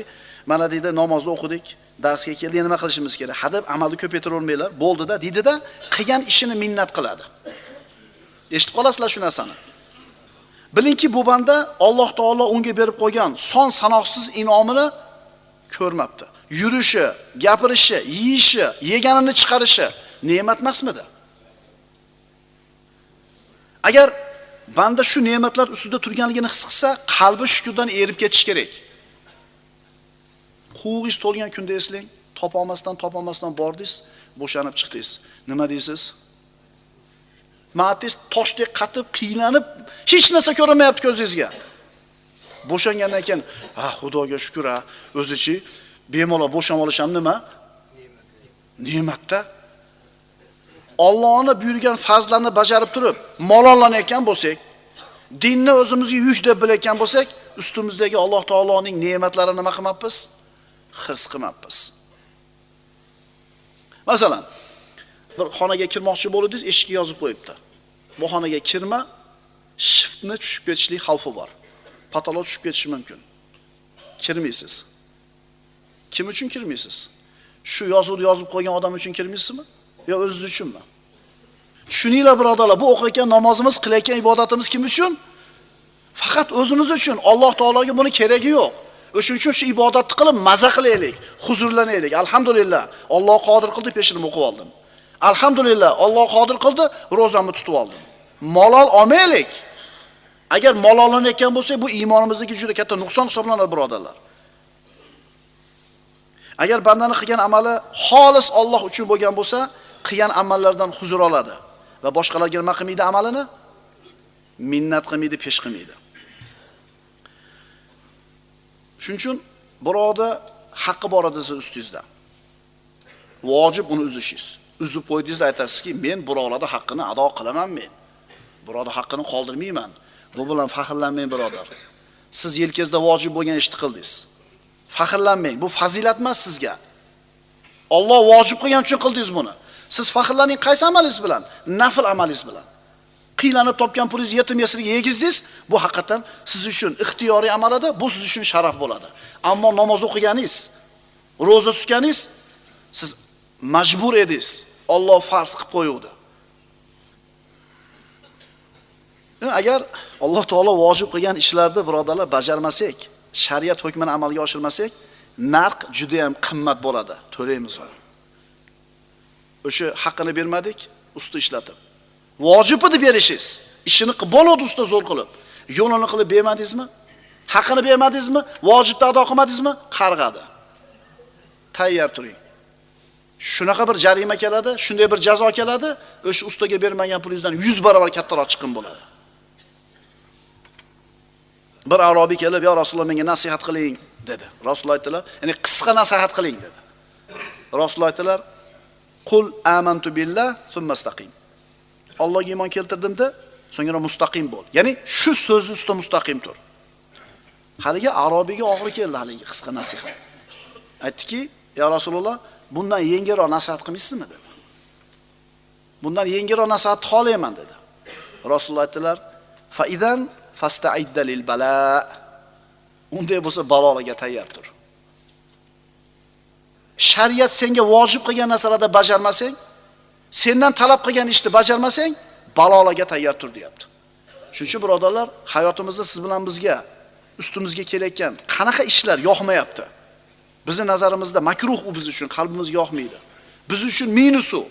mana deydi namozni o'qidik, darsga keldik, nima qilishimiz kerak? Hadeb amalni ko'paytiravermaylar, bo'ldi-da, deydi-da, qilgan ishini minnat qiladi. Eshitib qolasizlar shu narsani. Bilingki, bu banda Alloh taolo unga berib qo'ygan son sanoqsiz inomini ko'rmabdi. Yurishi, gapirishi, yeyishi, yeganini chiqarishi ne'mat emasmidi? Agar banda shu ne'matlar ustida turganligini his qilsa, qalbi shukrdan erib ketish kerak. Quvg'ingiz to'lgan kunda eslang, topolmasdan bordingiz, bo'shanib chiqdingiz. Nima deysiz? Ma'tiz toshdek qatib, qiynalib, hech narsa ko'rmayapti ko'zingizga. Bo'shangandan keyin, Xudoga shukr, o'zichi bemalol bo'shanib olisham nima? Ne'matda. Allohning buyurgan farzlarni bajarib turib, malollanayotgan bo'lsak, dinni o'zimizga yuk deb bilayotgan bo'lsak, ustimizdagi Alloh taoloning ne'matlarini nima qilmabmiz? His qilmabmiz. Masalan, bir xonaga kirmoqchi bo'ldingiz, eshikka yozib qo'yibdi. Bu xonaga kirma, shiftni tushib ketishlik xavfi bor. Patolog tushib ketishi mumkin. Kirmaysiz. Kim uchun kirmaysiz? Shu yozuvni yozib qo'ygan odam uchun kirmaysizmi? Yo o'zingiz uchunmi? Tushuninglar birodarlar, bu o'qiyotgan namozimiz, qilayotgan ibodatimiz kim uchun? Faqat o'zimiz uchun. Alloh taologa buni keragi yo'q. O'shuning uchun shu ibodatni qilib maza qilaylik, huzurlanaylik. Alhamdulillah, Alloh qodir qildi, peshinimni o'qib oldim. Alhamdulillah, Alloh qodir qildi, ro'zamni tutib oldim. Malol olmaylik. Agar malollanayotgan bo'lsak, bu iymonimizdagi juda katta nuqson hisoblanadi, birodarlar. Agar bandani qilgan amali xolis Alloh uchun bo'lgan bo'lsa, qilgan amallardan huzur oladi va boshqalarga nima qilmaydi amalini? Minnat qilmaydi, pesh qilmaydi. Shuning uchun birovda haqqi bor edi siz ustingizda. Vojib uni uzishingiz. Uzib qo'ydingizda aytasizki, men birovlarning haqqini ado qilaman men. Birovning haqqini qoldirmayman. Bu bilan faxrlanmang birodar. Siz yelkangizda vojib bo'lgan ishni qildingiz. Faxrlanmang. Bu fazilat emas sizga. Alloh vojib qilgan uchun qildingiz buni. Siz faxrlaning qaysi amalingiz bilan? Nafl amalingiz bilan. Qiylanib topgan pulingizni yetim yesirga yegizdingiz, bu haqiqatan siz uchun ixtiyoriy amal edi, bu siz uchun sharaf bo'ladi. Ammo namoz o'qiganingiz, roza tutganingiz siz majbur edingiz. Alloh farz qilib qo'yuvdi. Agar Alloh taolo vojib qilgan ishlarni birodarlar bajarmasak, shariat hukmini amalga oshirmasak, narx juda ham qimmat bo'ladi. To'laymiz uni. O'sha haqqini bermadik, usta ishlatib. Vojib edi berishingiz. Ishini qilib bo'ladi usta zo'r qilib. Yo'lini qilib bermadingizmi? Haqqini bermadingizmi? Vojibni ado qilmadingizmi? Qarg'adi. Tayyor turing. Shunaqa bir jarima keladi, shunday bir jazo keladi, o'sha ustaga bermagan pulingizdan 100 barobar kattaroq chiqim bo'ladi. Bir arobiy kelib, "Ya Rasululloh, menga nasihat qiling" dedi. Rasululloh aytdilar, ya'ni qisqa nasihat qiling dedi. Rasululloh aytdilar, "Qul amantu billah, summa istaqim." Allohga iymon keltirdim-da, so'ngra mustaqim bo'l. Ya'ni shu so'zni ustida mustaqim tur. Haligi arobiyga og'ri keldi haligi qisqa nasihat. Aytdiki, "Ya Rasululloh, bundan yengilroq nasihat qilmaysizmi?" dedi. "Bundan yengilroq nasihat xohlayman" dedi. Rasululloh aytdilar, "Fa idan fasta'idda lil bala." Unday bo'lsa balolarga tayyor tur. Shariat senga vojib qilgan narsalarni bajarmasang, sendan talab qilgan ishni bajarmasang, balolarga tayyor tur deyapti. Shuning uchun birodarlar, hayotimizda siz bilan bizga ustimizga kelayotgan qanaqa ishlar yoqmayapti? Bizning nazarimizda makruh u biz uchun, qalbimizga yoqmaydi. Biz uchun minus u.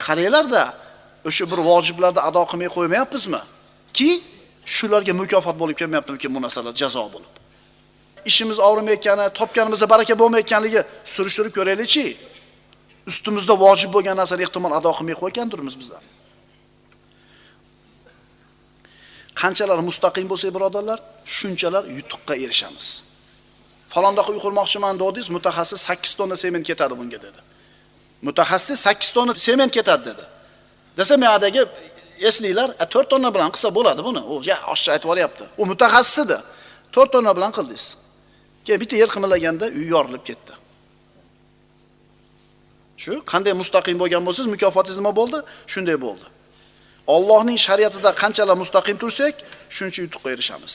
Qaranglar-da, o'sha bir vojiblarni ado qilmay qo'ymayapmizmi? Ki shularga mukofot bo'lib kelmayaptimi bu narsalar jazo bo'lib. Ishimiz og'rimayotgani, topganimizda baraka bo'lmayotganligi surishtirib ko'raylik-chi. Ustimizda vojib bo'lgan narsani ehtimol ado qilmay qo'ygandirmiz bizlar. Qanchalar mustaqim bo'lsak birodarlar, shunchalar yutuqqa erishamiz. Falondaqa uy qurmoqchiman dedingiz, mutaxassis 8 tonna sement ketadi bunga dedi. Mutaxassis 8 tonna sement ketadi dedi. Desa men adagi eslinglar, 4 tonna bilan qilsa bo'ladi buni. U ya oshcha aytib boryapti. U mutaxassis edi. 4 tonna bilan qildingiz. Keyin bitta yer qimillaganda uy yorilib ketdi. Shu qanday mustaqim bo'lgan bo'lsangiz, mukofotingiz nima bo'ldi? Shunday bo'ldi. Allohning shariatida qanchalar mustaqim tursak, shuncha yutuqqa erishamiz.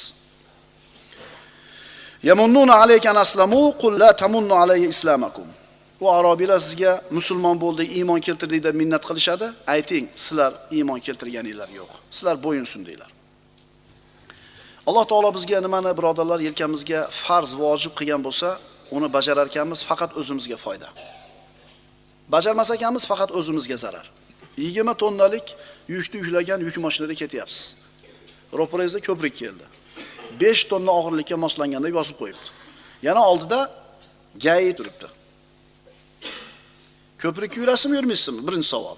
Yamunnuna alayka aslamu qul la tamunnu alayya islamakum. Bu arabiylar sizga musulmon bo'ldi, iymon keltirdik deb minnat qilishadi. Ayting, sizlar iymon keltirganinglar yo'q. Sizlar bo'yinsundinglar. Alloh taolo bizga nimani birodarlar yelkamizga farz, vojib qilgan bo'lsa, uni bajarar ekanmiz, faqat o'zimizga foyda. Bajarmas ekanmiz, faqat o'zimizga zarar. 20 tonnalik yukni yuklagan yuk mashinada ketyapsiz. Ro'parangizda ko'prik keldi. 5 tonna og'irlikka moslanganda yozib qo'yibdi. Yana oldida gay turibdi. Ko'prik yurasizmi, yurmaysizmi? Birinchi savol.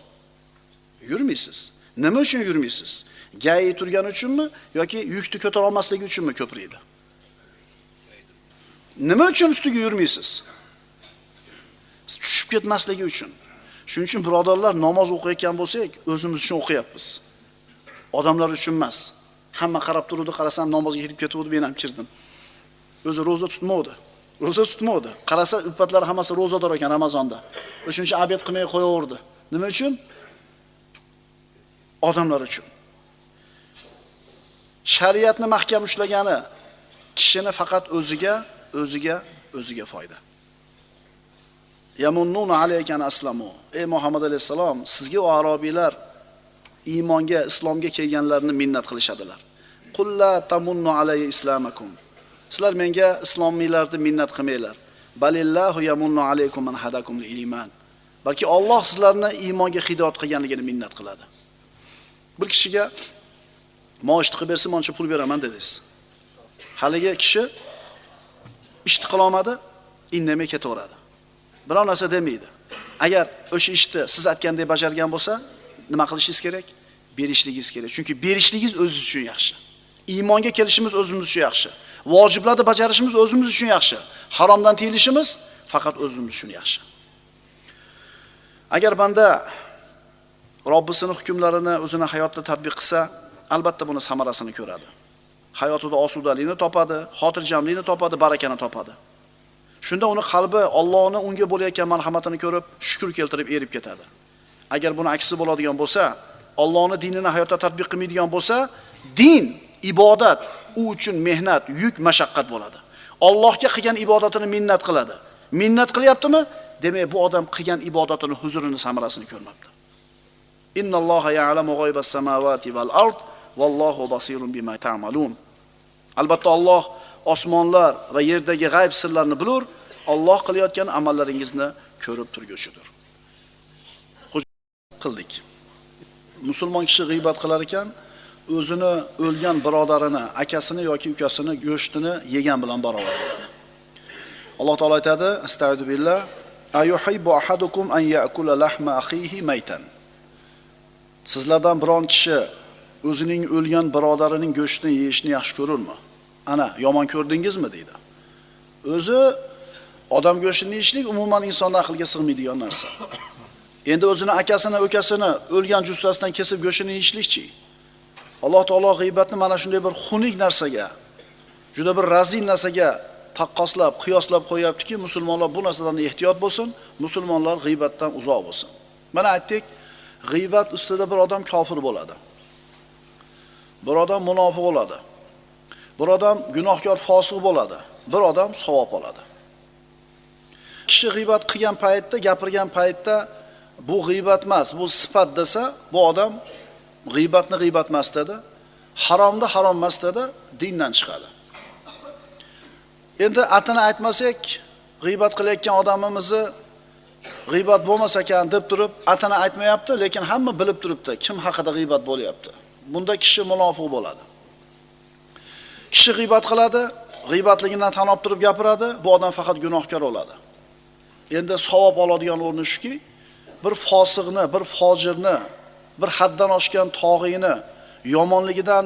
Yurmaysiz. Nima uchun yurmaysiz? Gay turgani uchunmi yoki yukni ko'tara olmasligi uchunmi ko'prikda? Nima uchun ustiga yurmaysiz? Tushib ketmasligi uchun. Shuning uchun birodarlar, namoz o'qiyotgan bo'lsak, o'zimiz uchun o'qiyapmiz. Odamlar uchun emas. Hamma qarab turdi, qarasam namozga kirib ketuvdi, men ham kirdim. O'zi roza tutmovdi. Roza tutmovdi. Qarasa, upatlari hammasi rozador ekan Ramazonda. Shuning uchun obed qilmay qo'yaverdi. Nima uchun? Odamlar uchun. Shariatni mahkam ushlagani kishini faqat o'ziga foyda. Yamunnuna alaykan aslamu. Ey Muhammad alayhisalom, sizga va arabiylar iymonga, islomga kelganlarni minnat qilishadilar. Qul la tamunnu alayya islamakum. Sizlar menga islomiylarni minnat qilmanglar. Balillahu yamunnu alaykum man hadakum lil iman. Balki Alloh sizlarni iymonga hidoyat qilganligini minnat qiladi. Bir kishiga maosh qilib bersa, "Mencha pul beraman" dedingiz. Haligi kishi ishni qila olmadi, indamay ketaveradi. Biror narsa demaydi. Agar o'sha ishni siz aytgandek bajargan bo'lsa, nima qilishingiz kerak? Berishligingiz kerak. Chunki berishligingiz o'zingiz uchun yaxshi. Iymonga kelishimiz o'zimiz uchun yaxshi. Vojiblarni bajarishimiz o'zimiz uchun yaxshi. Haromdan tiyilishimiz faqat o'zimiz uchun yaxshi. Agar banda Robbisining hukmlarini o'zini hayotda tatbiq qilsa, albatta buni samarasini ko'radi. Hayotida osudalikni topadi, xotirjamlikni topadi, barakani topadi. Shunda uni qalbi Allohning unga bo'layotgan marhamatini ko'rib, shukr keltirib erib ketadi. Agar buni aksi bo'ladigan bo'lsa, Allohning dinini hayotda tatbiq qilmaydigan bo'lsa, din, ibodat u uchun mehnat, yuk, mashaqqat bo'ladi. Allohga qilgan ibodatini minnat qiladi. Minnat qilyaptimi? Demak, bu odam qilgan ibodatini huzurini, samarasini ko'rmabdi. Innalloha ya'lamu g'oybas samawati val ard vallohu basirun bima ta'malun. Albatta Alloh osmonlar va yerdagi g'ayb sirlarni bilur. Alloh qilayotgan amallaringizni ko'rib turguchidir. Qildik. Musulmon kishi g'iybat qilar ekan, o'zini o'lgan birodarini, akasini yoki ukasini go'shtini yegan bilan barobar bo'ladi. Alloh taolo aytadi: "Astagfiru billah, ayuhibbu ahadukum an ya'kula lahma akhihi maytan." Sizlardan biron kishi o'zining o'lgan birodarining go'shtini yeyishni yaxshi ko'rurmi? Ana, yomon ko'rdingizmi deydi. O'zi odam go'shtini yeyishlik umuman inson aqliga sig'maydigan narsa. Endi o'zini akasini, ukasini o'lgan jussasidan kesib go'shtini yeyishlikchi? Alloh taolo g'iybatni mana shunday bir xunuk narsaga, juda bir razil narsaga taqqoslab, qiyoslab qo'yaptiki, musulmonlar bu narsadan ehtiyot bo'lsin, musulmonlar g'iybatdan uzoq bo'lsin. Mana aytdik, g'iybat ustida bir odam kofir bo'ladi. Bir odam munofiq bo'ladi. Bir odam gunohkor, fosiq bo'ladi. Bir odam savob oladi. Kishi g'iybat qilgan paytda, gapirgan paytda bu g'iybat emas, bu sifat desa, bu odam g'iybatni g'iybat emas dedi, haromni harom emas dedi, dindan chiqadi. Endi atini aytmasak, g'iybat qilayotgan odamimizni g'iybat bo'lmasa ekan deb turib, atini aytmayapti, lekin hamma bilib turibdi kim haqida g'iybat bo'lyapti. Bunda kishi munofiq bo'ladi. Kishi g'iybat qiladi, g'iybatligidan tan olib turib gapiradi, bu odam faqat gunohkor bo'ladi. Endi savob oladigan o'rni shuki, bir fosiqni, bir fojirni, bir haddan oshgan tog'iyni yomonligidan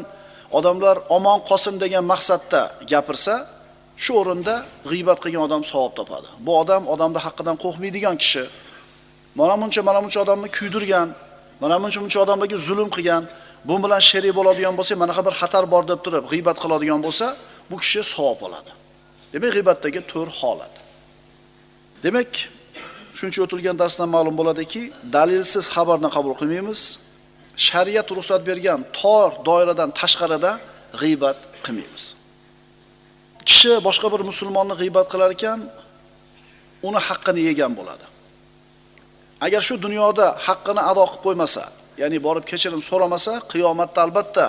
odamlar omon qolsin degan maqsadda gapirsa, shu o'rinda g'iybat qilgan odam savob topadi. Bu odam odamning haqqidan qo'rqmaydigan kishi. Mana buncha odamni kuydirgan, mana buncha odamlarga zulm qilgan, bu bilan sherik bo'ladigan bo'lsa, mana bir xatar bor deb turib g'iybat qiladigan bo'lsa, bu kishi savob oladi. Demak, g'iybatdagi 4 holat. Demak, shuncha o'tilgan darsdan ma'lum bo'ladiki, dalilsiz xabarni qabul qilmaymiz. Shariat ruxsat bergan tor doiradan tashqarida g'iybat qilmaymiz. Kishi boshqa bir musulmonni g'iybat qilar ekan, uni haqqini yegan bo'ladi. Agar shu dunyoda haqqini ado qilib qo'ymasa, ya'ni borib kechirim so'ramasa, qiyomatda albatta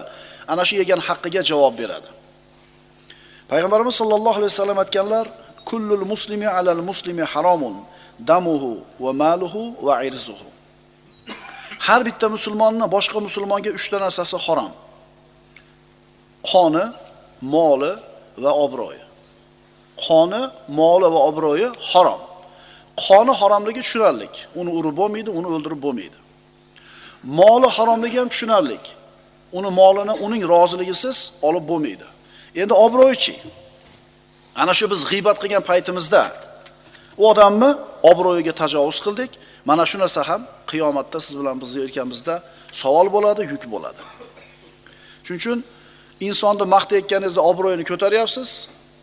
ana shu yegan haqqiga javob beradi. Payg'ambarimiz sollallohu alayhi vasallam aytganlar: "Kullul muslimi alal muslimi haromun, damuhu va maluhu va irzuhu." Har bitta musulmonni boshqa musulmonga 3 ta narsasi harom. Qoni, moli va obro'yi. Qoni, moli va obro'yi harom. Qoni haromligi tushunarli. Uni urib bo'lmaydi, uni o'ldirib bo'lmaydi. Moli haromligi ham tushunarli. Uni molini uning roziligisiz olib bo'lmaydi. Endi obro'yichi? Ana shu biz g'iybat qilgan paytimizda u odamni obro'yiga tajovuz qildik, Mana shu narsa ham qiyomatda siz bilan biz yurganimizda savol bo'ladi, yuk bo'ladi. Shuning uchun insonni maqtayotganingizda obro'yini ko'taryapsiz,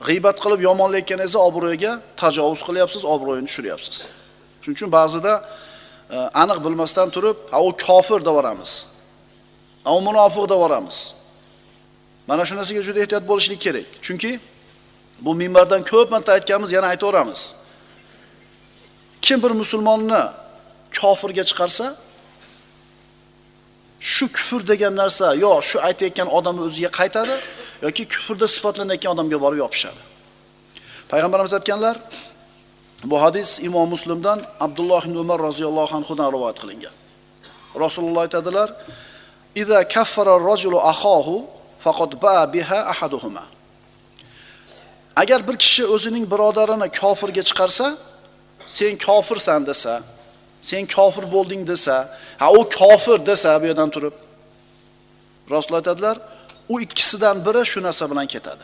g'iybat qilib yomonlayotganingizda obro'yiga tajovuz qilyapsiz, obro'yini tushiryapsiz. Shuning uchun ba'zida aniq bilmasdan turib, u kofir deb yoramiz. U munofiq deb yoramiz. Mana shu narsaga juda ehtiyot bo'lishlik kerak. Chunki bu minbardan ko'p marta aytganmiz, yana aytaveramiz. Kim bir musulmonni kofirga chiqarsa, shu kufr degan narsa yo shu aytayotgan odamni o'ziga qaytadi yoki kufrda sifatlanayotgan odamga borib yopishadi. Payg'ambarimiz aytganlar, bu hadis Imom Muslimdan Abdulloh ibn Umar roziyallohu anhudan rivoyat qilingan. Rasululloh aytadilar: "Iza kaffara ar-rajulu akhahu faqad ba'a biha ahaduhuma." Agar bir kishi o'zining birodarini kofirga chiqarsa, sen kofirsan desa, sen kofir bo'lding desa, u kofir desa bu yerdan turib, Rasululloh aytadilar, u ikkisidan biri shu narsa bilan ketadi.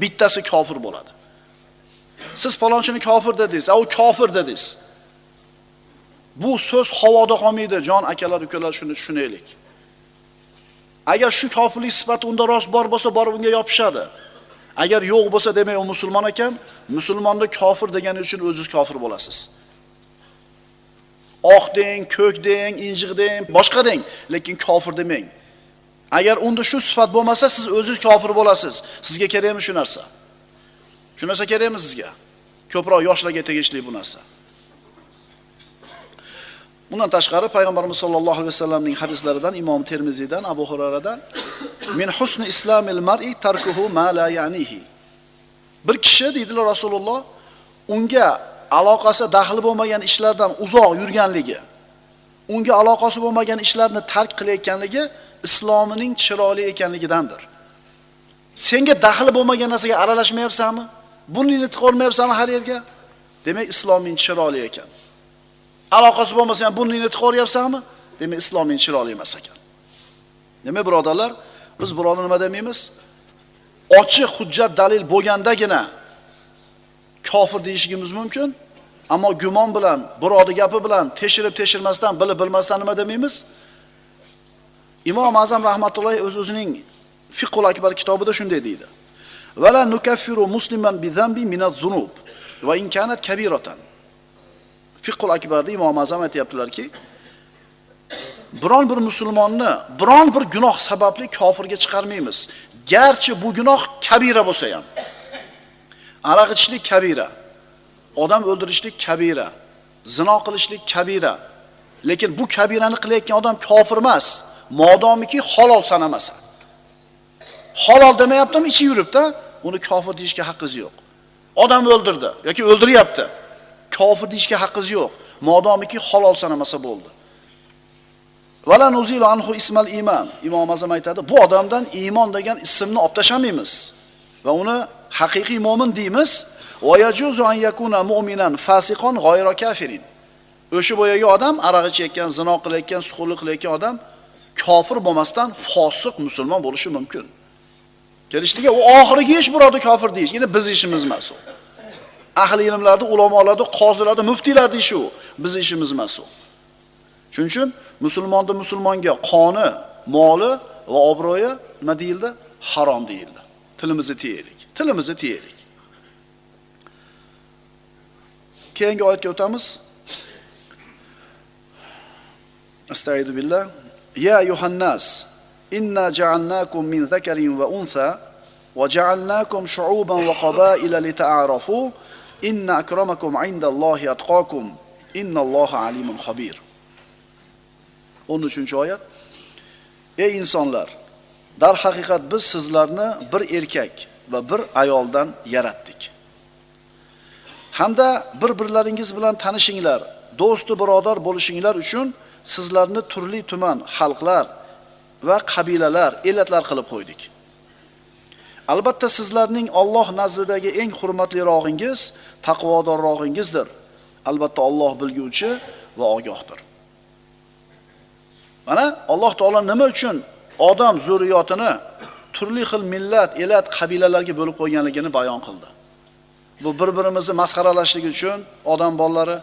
Bittasi kofir bo'ladi. Siz falonchini kofir dedingiz, u kofir dedingiz. Bu so'z havoda qolmaydi, jon akalar, ukalar, shuni tushunaylik. Agar shu kofirlik sifati unda rost bor bo'lsa, borib unga yopishadi. Agar yo'q bo'lsa, demak u musulmon ekan, musulmonni kofir degani uchun o'zingiz kofir bo'lasiz. Oq deng, ko'k deng, injiq deng, boshqa deng, lekin kofir demang. Agar unda shu sifat bo'lmasa, siz o'zingiz kofir bo'lasiz. Sizga kerakmi shu narsa? Shu narsa kerakmi sizga? Ko'proq yoshlarga tegishli bu narsa. Bundan tashqari payg'ambarimiz sollallohu alayhi vasallamning hadislaridan Imom Termiziydan, Abu Hurayradan min husni islamil mar'i tarkuhu ma la ya'nihi. Bir kishi deydilar Rasululloh, unga aloqasi daxli bo'lmagan ishlardan uzoq yurganligi, unga aloqasi bo'lmagan ishlarni tark qilayotganligi islomining chiroyli ekanligidandir. Senga daxli bo'lmagan narsaga aralashmayapsanmi? Burningni tiqolmayapsanmi har yerga? Demak, isloming chiroyli ekan. Aloqasi bo'lmasa ham burningni tiqoryapsanmi? Demak, isloming chiroyli emas ekan. Demak, birodarlar, biz birodar nima demaymiz? Ochiq hujjat dalil bo'lgandagina kofir deyishimiz mumkin. Ammo gumon bilan, birodar gapi bilan tekshirib-tekshirmasdan, bilib bilmasdan nima demaymiz? Imom Azam rahmatullohi o'zining Fiqhul Akbar kitobida shunday deydi: "Va la nukaffiru musliman bi zambi min az-zunub va in kanat kabiratan." Fiqhul Akbarda Imom Azam aytayaptilarki, biron bir musulmonni biron bir gunoh sababli kofirga chiqarmaymiz. Garchi bu gunoh kabira bo'lsa ham. Aroq ichishlik kabira, odam o'ldirishlik kabira, zino qilishlik kabira. Lekin bu kabirani qilayotgan odam kofir emas, modomiki halol sanamasa. Halol demayaptimi, ichi yuribdi, uni kofir deyishga haqqingiz yo'q. Odam o'ldirdi yoki o'ldiryapti. Kofir deyishga haqqingiz yo'q, modomiki halol sanamasa bo'ldi. Vala nuzilu anhu ismal iman. Imom Azam aytadi, bu odamdan iymon degan ismni olib tashamaymiz va uni haqiqiy mu'min deymiz. Va yajuzu an yakuna mu'minan fasiqon g'ayra kafirin. O'sha boyaga odam aroq ichayotgan, zino qilayotgan, suxurlik qilayotgan odam kofir bo'lmasdan fosiq musulmon bo'lishi mumkin. Kelishdiga u oxirgi ish birodar kofir deyish, yine biz ishimiz emas u. Ahli ilmlarda, ulamolarda, qozilarda, muftiylarda ishi u, biz ishimiz emas u. Shuning uchun musulmonga qoni, moli va obro'yi nima deyildi? Harom deyildi. Tilimizni tiyaylik. Tilimizni tiyaylik. Keyingi oyatga o'tamiz. Astagfiru billah. Ya yuhannas, inna ja'alnakum min zakarin va untha va ja'alnakum shu'uban va qabaila lita'arafu inna akramakum 'indallahi atqakum innalloha alimun xabir. 13-oyat. Ey insonlar, dar haqiqat biz sizlarni bir erkak va bir ayoldan yaratdik. Hamda bir-birlaringiz bilan tanishinglar, do'sti birodar bo'lishinglar uchun sizlarni turli tuman xalqlar va qabilalar, elatlar qilib qo'ydik. Albatta sizlarning Alloh nazdidagi eng hurmatlirog'ingiz taqvodorrog'ingizdir. Albatta Alloh bilguvchi va ogohdir. Mana Alloh taolo nima uchun odam zurriyotini turli xil millat, elat, qabilalarga bo'lib qo'yganligini bayon qildi. Bu bir-birimizni masxaralashlik uchun odam bolalari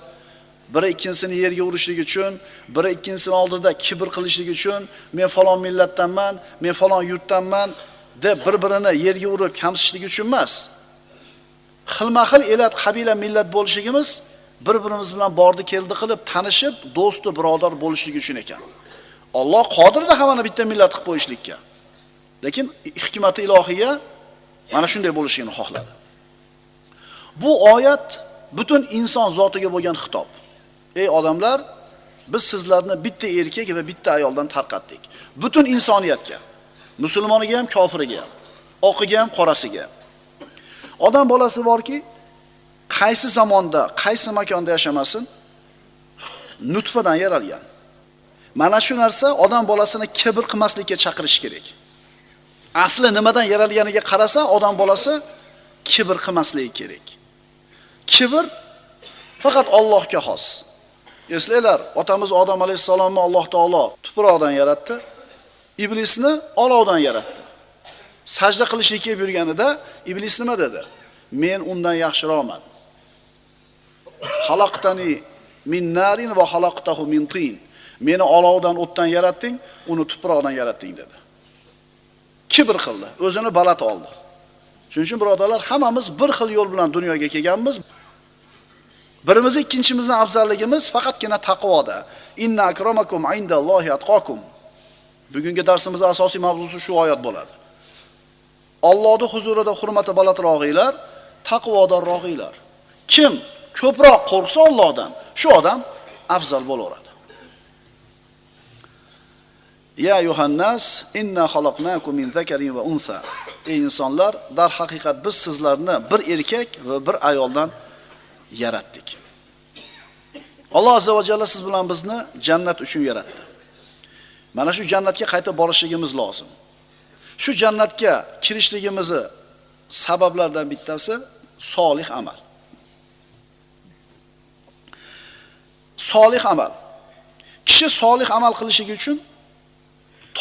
biri ikkinchisini yerga urishlik uchun, biri ikkinchisini oldida kibr qilishlik uchun, men falon millatdanman, men falon yurtdanman deb bir-birini yerga urib kamsitishlik uchun emas. Xilma-xil elat, qabila, millat bo'lishligimiz bir-birimiz bilan bordi keldi qilib tanishib, do'sti, birodar bo'lishlik uchun ekan. Alloh qodirda hammani bitta millat qilib qo'yishlikka. Lekin hikmati ilohiya mana shunday bo'lishini xohladi. Bu oyat butun inson zotiga bo'lgan xitob. Ey odamlar, biz sizlarni bitta erkak va bitta ayoldan tarqatdik. Butun insoniyatga, musulmoniga ham, kofiriga ham, oqiga ham, qorasiga. Odam bolasi borki, qaysi zamonda, qaysi makonda yashamasin, nutfadan yaralgan. Mana shu narsa odam bolasini kibr qilmaslikka chaqirish kerak. Asli nimadan yaralganiga qarasa, odam bolasi kibr qilmasligi kerak. Kibr faqat Allohga xos. Eslaylar, otamiz Odam alayhisalomni Alloh taolo tuproqdan yaratdi, iblisni olovdan yaratdi. Sajda qilishlikka buyurganida iblis nima dedi? Men undan yaxshiroqman. Xalaqtani min narin va xalaqtahu min tin. Meni olovdan, o'tdan yaratding, uni tuproqdan yaratding dedi. Kibr qildi, o'zini baland oldi. Shuning uchun birodarlar, hammamiz bir xil yo'l bilan dunyoga kelganmiz. Birimiz ikkinchimizning afzalligimiz faqatgina taqvoda. Inna akramakum indallohi atqakum. Bugungi darsimizning asosiy mavzusi shu oyat bo'ladi. Allohning huzurida hurmati balandrog'inglar, taqvodorrog'inglar. Kim ko'proq qo'rqsa Allohdan, shu odam afzal bo'laveradi. Ya yuhannas inna xalaqnakum min zakarin va unsa. Ey insonlar, dar haqiqat biz sizlarni bir erkak va bir ayoldan yaratdik. Alloh azza va jalla siz bilan bizni jannat uchun yaratdi. Mana shu jannatga qaytib borishligimiz lozim. Shu jannatga kirishligimizni sabablardan bittasi solih amal. Solih amal. Kishi solih amal qilishi uchun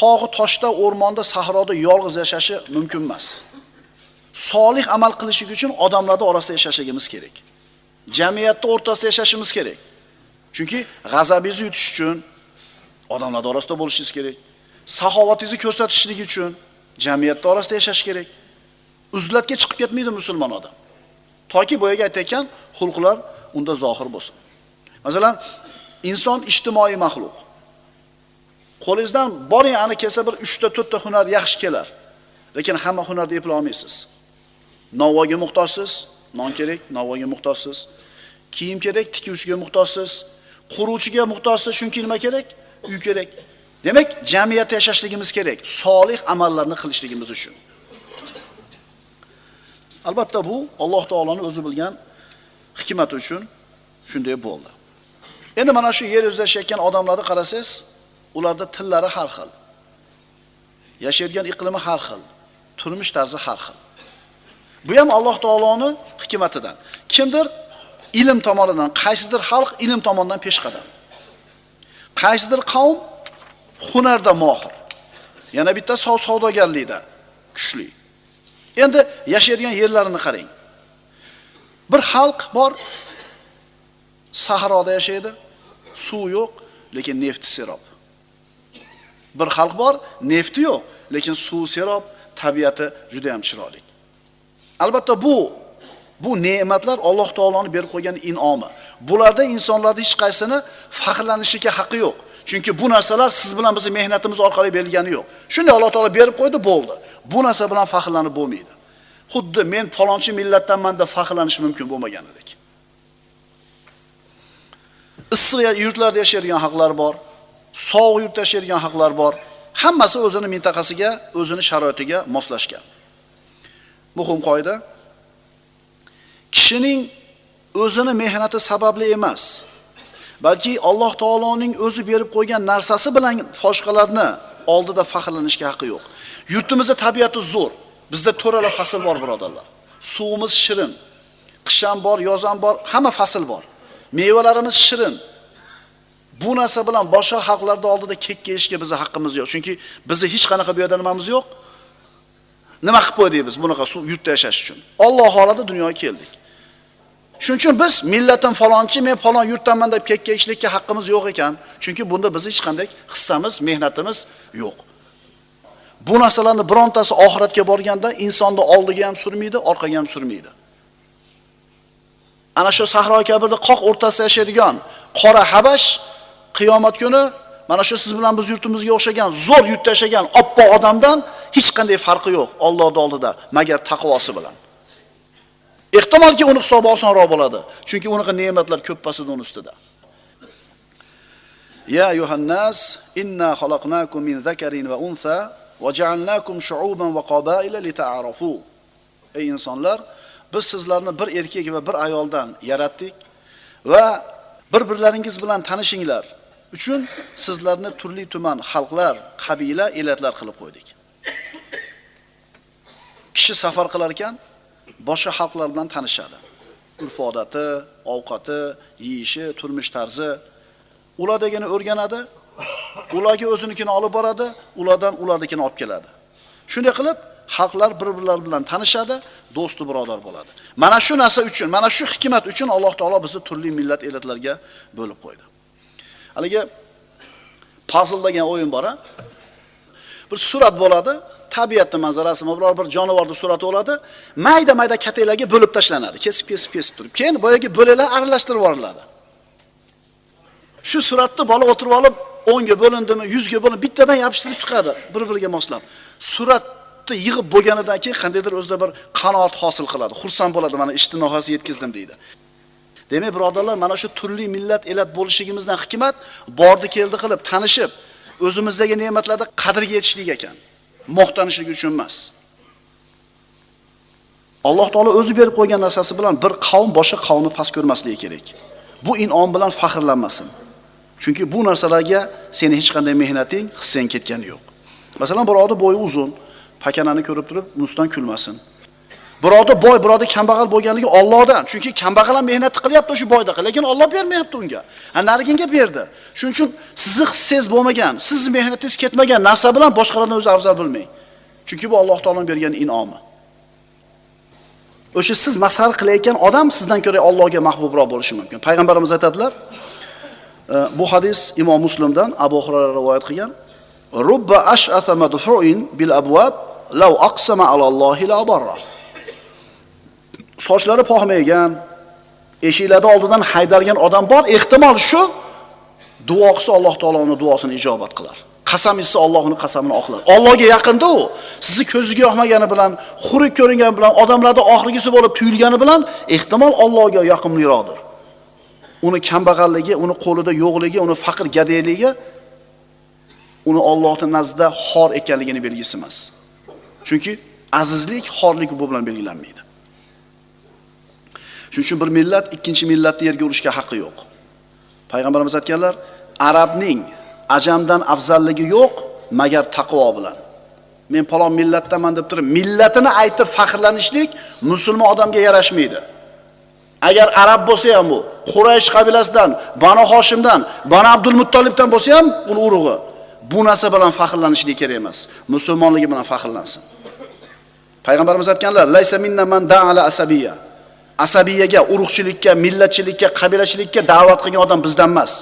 tog'i toshda, o'rmonda, sahroda yolg'iz yashashi mumkin emas. Solih amal qilish uchun odamlarning orasida yashashimiz kerak. Jamiyatning o'rtasida yashashimiz kerak. Chunki g'azabingizni yutish uchun odamlar orasida bo'lishingiz kerak. Saxovatingizni ko'rsatishlik uchun jamiyat orasida yashash kerak. Uzlatga chiqib ketmaydi musulmon odam. Toki boyaga aytayotgan xulqlar unda zohir bo'lsin. Masalan, inson ijtimoiy maxluq. Qo'lingizdan boring ani kelsa bir 3 ta 4 ta hunar yaxshi kelar. Lekin hamma hunarni eplay olmaysiz. Navoga muhtojsiz, non kerak, navoga muhtojsiz. Kiyim kerak, tikuvchiga muhtojsiz. Quruvchiga muhtojsiz, chunki nima kerak? Uy kerak. Demak, jamiyatda yashashligimiz kerak, solih amallarni qilishligimiz uchun. Albatta bu Alloh taoloning o'zi bilgan hikmati uchun shunday bo'ldi. Endi mana shu yer yuzida yashayotgan odamlarni qarasangiz, ularda tillari har xil. Yashaydigan iqlimi har xil, turmush tarzi har xil. Bu ham Alloh taoloning hikmatidan. Kimdir ilm tomonidan, qaysidir xalq ilm tomonidan peshqadam. Qaysidir qavm hunarda mohir. Yana bitta savdogarlikda kuchli. Endi yashaydigan yerlarini qarang. Bir xalq bor, sahroda yashaydi, suv yo'q, lekin nefti serob. Bir xalq bor, nefti yo'q, lekin suv serob, tabiati juda ham chiroyli. Albatta bu ne'matlar Alloh taoloning berib qo'ygan in'omi. Bularda insonlarning hech qaysini faxrlanishga haqqi yo'q. Chunki bu narsalar siz bilan bizning mehnatimiz orqali berilgani yo'q. Shunday Alloh taolo berib qo'ydi, bo'ldi. Bu narsa bilan faxrlanib bo'lmaydi. Xuddi men falonchi millatdanman deb faxrlanish mumkin bo'lmaganidek. Issiq yurtlarda yashaydigan xalqlar bor, sovuq yurtda yashaydigan xalqlar bor. Hammasi o'zining mintaqasiga, o'zining sharoitiga moslashgan. Muhim qoida: kishining o'zining mehnati sababli emas, balki Alloh taoloning o'zi berib qo'ygan narsasi bilan boshqalarni oldida faxrlanishga haqqi yo'q. Yurtimizda tabiati zo'r. Bizda to'rala fasl bor, birodarlar. Suvimiz shirin. Qish ham bor, yoz ham bor, hamma fasl bor. Mevalarimiz shirin. Bu narsa bilan boshqa xalqlarda oldida kekka yeyishga bizning haqqimiz yo'q. Chunki bizning hech qanaqa bu yerda nimamiz yo'q. Nima qilib qo'ydik biz bunaqa suv yurtda yashash uchun? Alloh xoladi dunyoga keldik. Shuning uchun biz millatim falonchi, men falon yurtdanman deb kekkayishlikka haqqimiz yo'q ekan. Chunki bunda biz hech qanday hissamiz, mehnatimiz yo'q. Bu narsalarning birontasi oxiratga borganda insonni oldiga ham surmaydi, orqaga ham surmaydi. Ana shu Sahro kabirda qoq o'rtasida yashaydigan qora habash qiyomat kuni mana shu siz bilan biz yurtimizga o'xshagan zo'r yurtda yashagan oppoq odamdan hech qanday farqi yo'q Allohning oldida, magar taqvosi bilan. Ehtimolki uni hisobi osonroq bo'ladi, chunki uning ne'matlar ko'p pasida uning ustida. Ya ayyuhannas inna xalaqnakum min zakarin va unsa va ja'alnakum shu'uban va qabaila lita'arafu. Ey insonlar, biz sizlarni bir erkak va bir ayoldan yaratdik va bir-birlaringiz bilan tanishinglar uchun sizlarni turli tuman xalqlar, qabila, elatlar qilib qo'ydik. Kishi safar qilar ekan, boshqa xalqlar bilan tanishadi. Urf-odati, ovqati, yeyishi, turmush tarzi ulardagini o'rganadi. Ularga o'zinikini olib boradi, ulardan ularnikini olib keladi. Shunday qilib xalqlar bir-birlari bilan tanishadi, do'stu birodar bo'ladi. Mana shu narsa uchun, mana shu hikmat uchun Alloh taolo bizni turli millat elatlarga bo'lib qo'ydi. Haligi puzzle degan o'yin bor. Bir surat bo'ladi, tabiatning manzarasi, biror bir jonivorning surati bo'ladi. Mayda-mayda kataklarga bo'lib tashlanadi, kesib turib. Keyin boyagi bo'laklar aralashtirib yuboriladi. Shu suratni bola o'tirib olib 10 ga bo'lindimi, 100 ga bo'linib bittadan yopishtirib chiqadi, bir-biriga moslab. Suratni yig'ib bo'lganidan keyin qandaydir o'zida bir qanoat hosil qiladi. Xursand bo'ladi, mana ishni nihoyasiga yetkazdim deydi. Demak, birodarlar, mana shu turli millat elat bo'lishligimizdan hikmat bordi keldi qilib tanishib, o'zimizdagi ne'matlarga qadriga yetishlik ekan. Maqtanishlik uchun emas. Alloh taolo o'zi berib qo'ygan narsasi bilan bir qavm boshqa qavmni past ko'rmasligi kerak. Bu in'om bilan faxrlanmasin. Chunki bu narsalarga seni hech qanday mehnating, hissang ketgani yo'q. Masalan, birovning bo'yi uzun, pakanani ko'rib turib, undan kulmasin. Birovning boy, birovning kambag'al bo'lganligi Allohdan. Chunki kambag'al ham mehnat qilyapti shu boydaqa, lekin Alloh bermayapti unga. Nariginga berdi. Shuning uchun sizni hissangiz bo'lmagan, sizni mehnatingiz ketmagan narsa bilan boshqalardan o'zi afzal bilmang. Chunki bu Alloh taoloning bergan in'omi. O'sha siz masxar qilayotgan odam sizdan ko'ra Allohga mahbubroq bo'lishi mumkin. Payg'ambarimiz aytadilar, bu hadis Imom Muslimdan Abu Hurayra rivoyat qilgan. Rubba ash'atha madhu'in bil abwab law aqsama ala Allohi la barra. Sochlari poxmagan, eshiklarning oldidan haydalgan odam bor, ehtimol shu duo qilsa Alloh taolo uning duosini ijobat qilar. Qasam etsa Alloh uning qasamini oqlar. Allohga yaqinda u, sizni ko'zingizga yoqmagani bilan, xurik ko'ringani bilan, odamlarda oxirgisi bo'lib tuyulgani bilan ehtimol Allohga yoqimliroqdir. Uni kambag'alligi, uni qo'lida yo'qligi, uni faqir gadeyligi uni Allohning nazdida xor ekanligini belgisi emas. Chunki azizlik xorlik bu bilan belgilanmaydi. Shuning uchun bir millat ikkinchi millatni yerga urishga haqqi yo'q. Payg'ambarimiz aytganlar, arabning ajamdan afzalligi yo'q, magar taqvo bilan. Men falon millatdaman deb turib, millatini aytib faxrlanishlik musulmon odamga yarashmaydi. Agar arab bo'lsa ham bu, Quraysh qabilasidan, Banu Hoshimdan, Banu Abdul Muttolibdan bo'lsa ham uni urug'i. Bu narsa bilan faxrlanishlik kerak emas. Musulmonligi bilan faxrlansin. Payg'ambarimiz aytganlar, "Laysa minna man da'ala asabiyya." Asabiyaga, urug'chilikka, millatchilikka, qabilachilikka da'vat qilgan odam bizdan emas.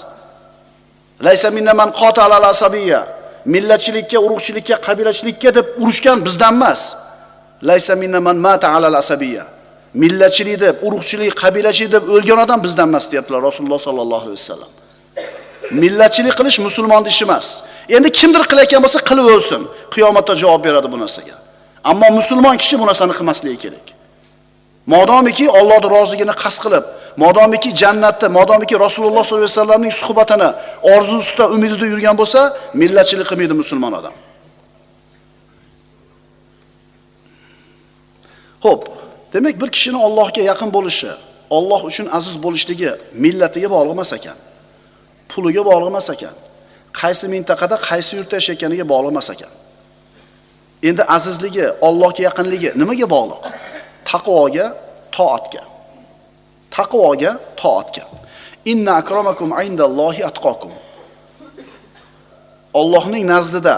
Laysa minna man qatala al-asabiyya. Millatchilikka, urug'chilikka, qabilachilikka deb urushgan bizdan emas. Laysa minna man mata ala al-asabiyya. Millatchilik deb, urug'chilik, qabilachilik deb o'lgan odam bizdan emas deyaptilar Rasululloh sallallohu alayhi vasallam. Millatchilik qilish musulmonning ishi emas. Endi kimdir qilayotgan bo'lsa qilib o'lsin. Qiyomatda javob beradi bu narsaga. Ammo musulmon kishi bu narsani qilmasligi kerak. Modomiki Allohning roziligini qasd qilib, modomiki jannatda, modomiki Rasululloh sollallohu alayhi vasallamning suhbatini orzusida, umidida yurgan bo'lsa, millatchilik qilmaydi musulmon odam. Xo'p, demak bir kishining Allohga yaqin bo'lishi, Alloh uchun aziz bo'lishligi millatiga bog'liq emas ekan. Puliga bog'liq emas ekan. Qaysi mintaqada, qaysi yurtda yashayotganiga bog'liq emas ekan. Endi azizligi, Allohga yaqinligi nimaga bog'liq? Taqvoga, toatga. Taqvoga, toatga. Inna akramakum indallohi atqakum. Allohning nazdida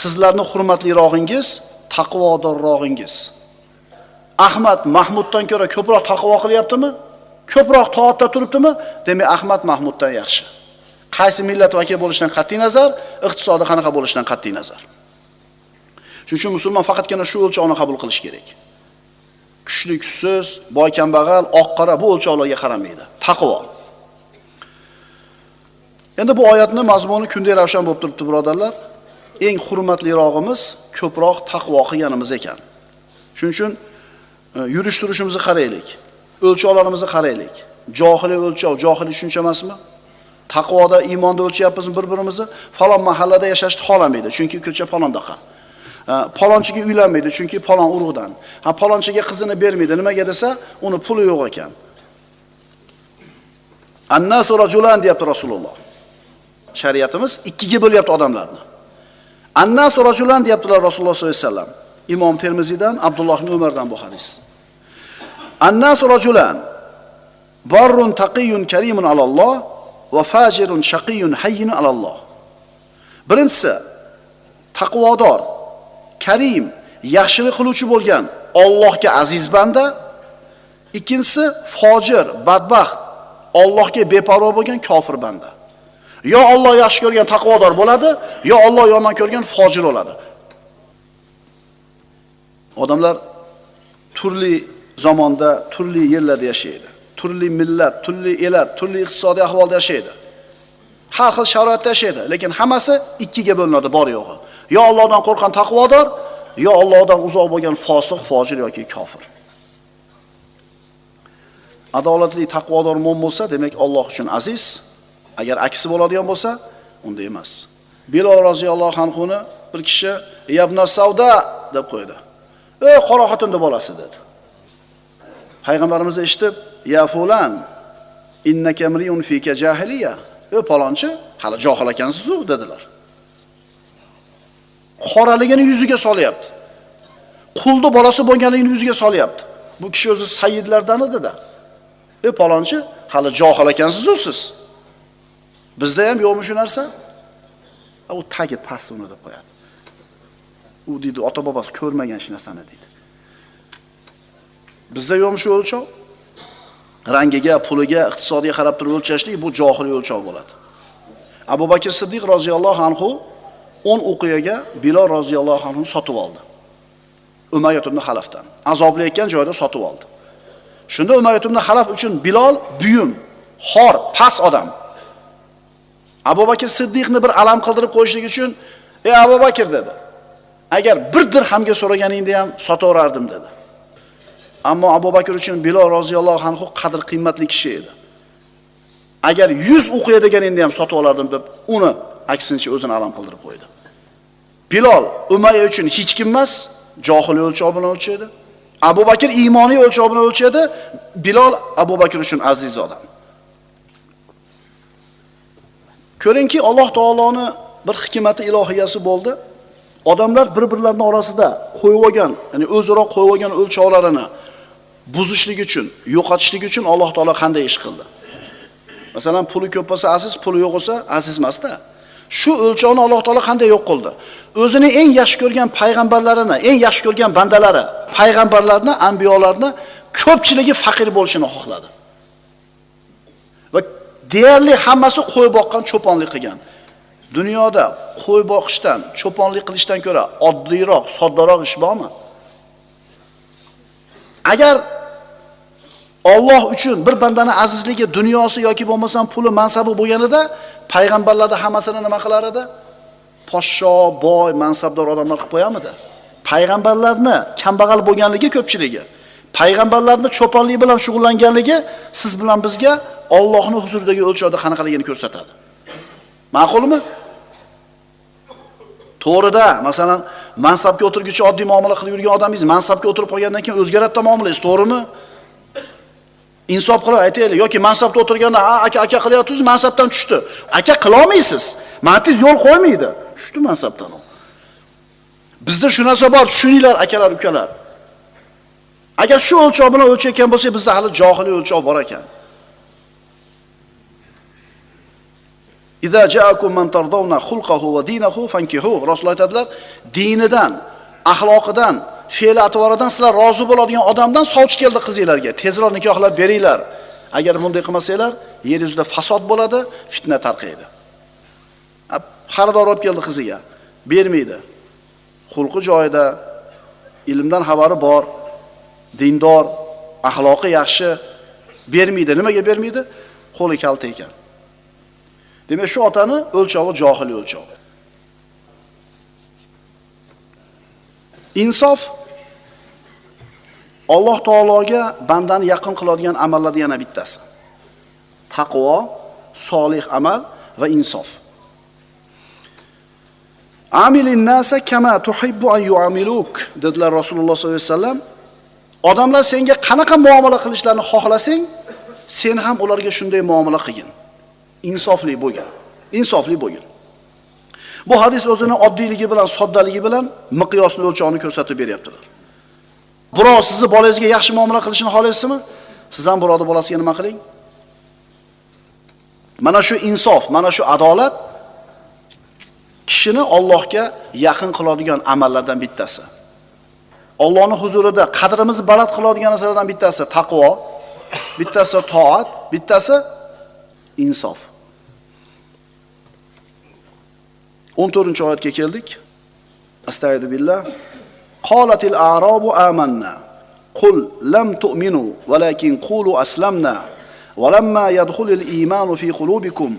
sizlarning hurmatlirog'ingiz taqvodorrog'ingiz. Ahmad Mahmuddan ko'ra ko'proq taqvo qilyaptimi? ko'proq toatda turibdimi? Demak, Ahmad Mahmuddan yaxshi. Qaysi millat vakili bo'lishidan qat'iy nazar, iqtisodi qanaqa bo'lishidan qat'iy nazar. Shuning uchun musulmon faqatgina shu o'lchovni qabul qilish kerak. Kuchli, kuchsiz, boy, kambag'al, oq, qora bu o'lchovlarga qaramaydi. Taqvo. Endi bu oyatning mazmuni kundek ravshan bo'lib turibdi, birodarlar. Eng hurmatlirog'imiz ko'proq taqvo qilganimiz ekan. Shuning uchun yurish turishimizni qaraylik. O'lchovlarimizni qaraylik. Johiliy o'lchov, johiliy tushuncha emasmi? Taqvoda, iymonda o'lchyapmiz bir-birimizni. Falon mahallada yashashni xohlamaydi, chunki ko'cha falondaqa. Palonchiga uylanmaydi, chunki palon urug'dan. Palonchiga qizini bermaydi, nimaga desa, uni puli yo'q ekan. Annasu rajulan deyapti Rasululloh. Shariatimiz ikkiga bo'lyapti odamlarni. Annasu rajulan deyaptilar Rasululloh sollallohu alayhi vasallam. Imom Termiziydan, Abdulloh ibn Umardan bu hadis. Annasu rajulan barrun taqiyyun karimun alalloh va fajirun shaqiyyun hayyun alalloh. Birinchisi taqvodor, karim, yaxshilik qiluvchi bo'lgan Allohga aziz banda. Ikkinchisi fojir, badbaxt, Allohga beparvo bo'lgan kofir banda. Yo Alloh yaxshi ko'rgan taqvodor bo'ladi, yo Alloh yomon ko'rgan fojir bo'ladi. Odamlar turli zamonda, turli yerlarda yashaydi. Turli millat, turli elat, turli iqtisodiy ahvolda yashaydi. Har xil sharoitda yashaydi, lekin hammasi ikkiga bo'linadi bor yo'g'i. Yo Allohdan qo'rqgan taqvodor, yo Allohdan uzoq bo'lgan fosiq, fojir yoki kofir. Adolatli taqvodor mo'min bo'lsa, demak Alloh uchun aziz. Agar aksi bo'ladigan bo'lsa, unda emas. Bilol roziyallohu anhuni bir kishi "Ibn Savda" deb qo'ydi. "Ey qora xotinning bolasi" dedi. Payg'ambarimiz eshitib, "Ya fulan, innaka mriun fika jahiliya." "Ey palonchi, hali johil ekansiz-ku" dedilar. Qoraligini yuziga solyapti. Qulni bolasi bo'lganligini yuziga solyapti. Bu kishi o'zi sayyidlardan edi-da. "Ey palonchi, hali johil ekansiz-ku siz. Bizda ham yo'qmi shu narsa?" U tagi past uni deb qo'yadi. U deydi, ota-bobosi ko'rmagan hech narsani deydi. Bizda yo'qmi shu o'lchov? Rangiga, puliga, iqtisodiga qarab turib o'lchashlik bu johiliy o'lchov bo'ladi. Abu Bakr Siddiq roziyallohu anhu 10 uqiyaga Bilol roziyallohu anhu sotib oldi. Umayyat ibn Xalafdan. Azobli ekan joyda sotib oldi. Shunda Umayyat ibn Xalaf uchun Bilol buyum, xor, past odam. Abu Bakr Siddiqni bir alam qildirib qo'yishlik uchun, "Ey Abu Bakr" dedi. "Agar bir dirhamga so'raganingda ham sotaverardim" dedi. Ammo Abu Bakr uchun Bilol roziyallohu anhu qadr qimmatli kishi edi. "Agar 100 uqiya deganingda ham sotib olardim" deb uni aksincha o'zini alam qildirib qo'ydi. Bilol Umayya uchun hech kim emas, johiliy o'lchov bilan o'lchaydi. Abu Bakr iymoniy o'lchov bilan o'lchaydi. Bilol Abu Bakr uchun aziz odam. Ko'ringki, Alloh taoloning bir hikmati ilohiyasi bo'ldi. Odamlar bir-birlarining orasida qo'yib olgan, ya'ni o'zaro qo'yib olgan o'lchovlarini buzishlik uchun, yo'qotishlik uchun Alloh taolo qanday ish qildi? Masalan, puli ko'p bo'lsa aziz, puli yo'q bo'lsa aziz emas-da. Shu o'lchovni Alloh taolo qanday yo'q qildi? O'zining eng yaxshi ko'rgan payg'ambarlarini, eng yaxshi ko'rgan bandalari, payg'ambarlarni, anbiyolarni ko'pchiligi faqir bo'lishini xohladi. Va deyarli hammasi qo'y boqqan, cho'ponlik qilgan. Dunyoda qo'y boqishdan, cho'ponlik qilishdan ko'ra oddiyroq, soddaroq ish bormi? Agar Alloh uchun bir bandani azizligi dunyosi yoki bo'lmasam puli, mansabi bo'lganida, payg'ambarlarda hammasini nima qilar edi? Poshsho, boy, mansabdor odamlar qilib qo'yamidi? Payg'ambarlarni kambag'al bo'lganligi ko'pchiligi, payg'ambarlarni cho'ponlik bilan shug'ullanganligi siz bilan bizga Allohning huzuridagi o'lchovda qanaqaligini ko'rsatadi. Ma'qulmi? To'g'rida, masalan, mansabga o'tirguncha oddiy muomala qilib yurgan odamingiz mansabga o'tirib qolgandan keyin o'zgaradi muomalangiz, to'g'rimi? Insof qilib aytaylik, yoki mansabda o'tirganda aka qilyapsiz, mansabdan tushdi. Aka qila olmaysiz. Mantiz yo'l qo'ymaydi. Tushdi mansabdan u. Bizda shu narsa bor, tushuninglar akalar, ukalar. Agar shu o'lchov bilan o'lchayotgan bo'lsak, bizda hali johiliy o'lchov bor ekan. Iza ja'akum man tardawna xulqahu va dinahu fankihu. Rasululloh aytadilar, dinidan, axloqidan, fe'l atvoridan sizlar rozi bo'ladigan odamdan sovchi keldi qizinglarga. Tezroq nikohlab beringlar. Agar bunday qilmasanglar, yer yuzida fasod bo'ladi, fitna tarqaydi. Xaridor olib keldi qiziga, bermaydi. Xulqi joyida, ilmdan xabari bor, dindor, axloqi yaxshi, bermaydi. Nimaga bermaydi? Qo'li kalta ekan. Demak, shu otani o'lchovi johiliy o'lchovi. Insof Alloh taologa bandani yaqin qiladigan amallardan yana bittasi. Taqvo, solih amal va insof. Amilin nasa kama tuhibbu an yu'amiluk dedilar Rasululloh sollallohu alayhi vasallam. Odamlar senga qanaqa muomala qilishlarini xohlasang, sen ham ularga shunday muomala qilgin. Insofli bo'lgin. Insofli bo'lgin. Bu hadis o'zini oddiyligi bilan, soddaligi bilan miqyosni o'lchovini ko'rsatib beryaptilar. Birov sizni bolangizga yaxshi muomala qilishini xohlaysizmi? Siz ham birovning bolasiga nima qiling? Mana shu insof, mana shu adolat kishini Allohga yaqin qiladigan amallardan bittasi. Allohning huzurida qadrimizni baland qiladigan narsalardan bittasi taqvo, bittasi toat, bittasi insof. 14-oyatga keldik. Astagfiru billah. Qalatil a'rabu amanna qul lam tu'minu walakin qulu aslamna walamma yadkhulul iymanu fi qulubikum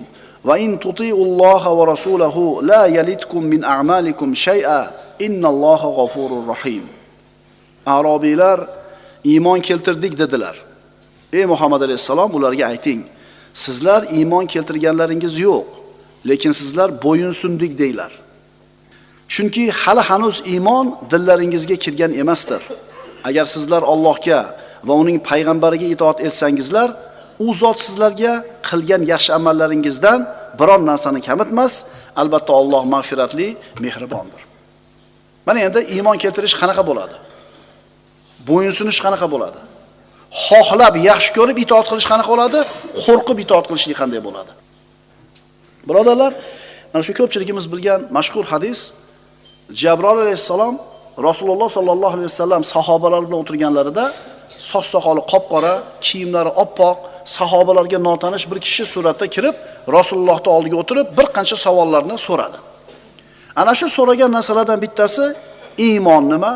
va in tuti'ullaha va rasulahu la yalitkum min a'malikum shay'a innalloha g'afurur rahim. Arabiylar iymon keltirdik dedilar. Ey Muhammad alayhisalom, ularga ayting, sizlar iymon keltirganlaringiz yo'q, lekin sizlar bo'yinsundik deylar. Chunki hali hanuz iymon dillaringizga kirgan emasdir. Agar sizlar Allohga va uning payg'ambariga itoat etsangizlar, u zot sizlarga qilgan yaxshi amallaringizdan biron narsani kamitmas. Albatta Alloh mag'firatli, mehribondir. Mana endi iymon keltirish qanaqa bo'ladi? Bo'yinsunish qanaqa bo'ladi? Xohlab, yaxshi ko'rib itoat qilish qanaqa bo'ladi? Qo'rqib itoat qilishlik qanday bo'ladi? Birodarlar, mana shu ko'pchiligimiz bilgan mashhur hadis, Jabroil alayhissalom Rasululloh sallallohu alayhi vasallam sahobalar bilan o'tirganlarida soq-soqoli qop-qora, kiyimlari oppoq, sahobalarga notanish bir kishi suratda kirib, Rasulullohning oldiga o'tirib bir qancha savollarni so'radi. Ana shu so'ragan narsalardan bittasi iymon nima,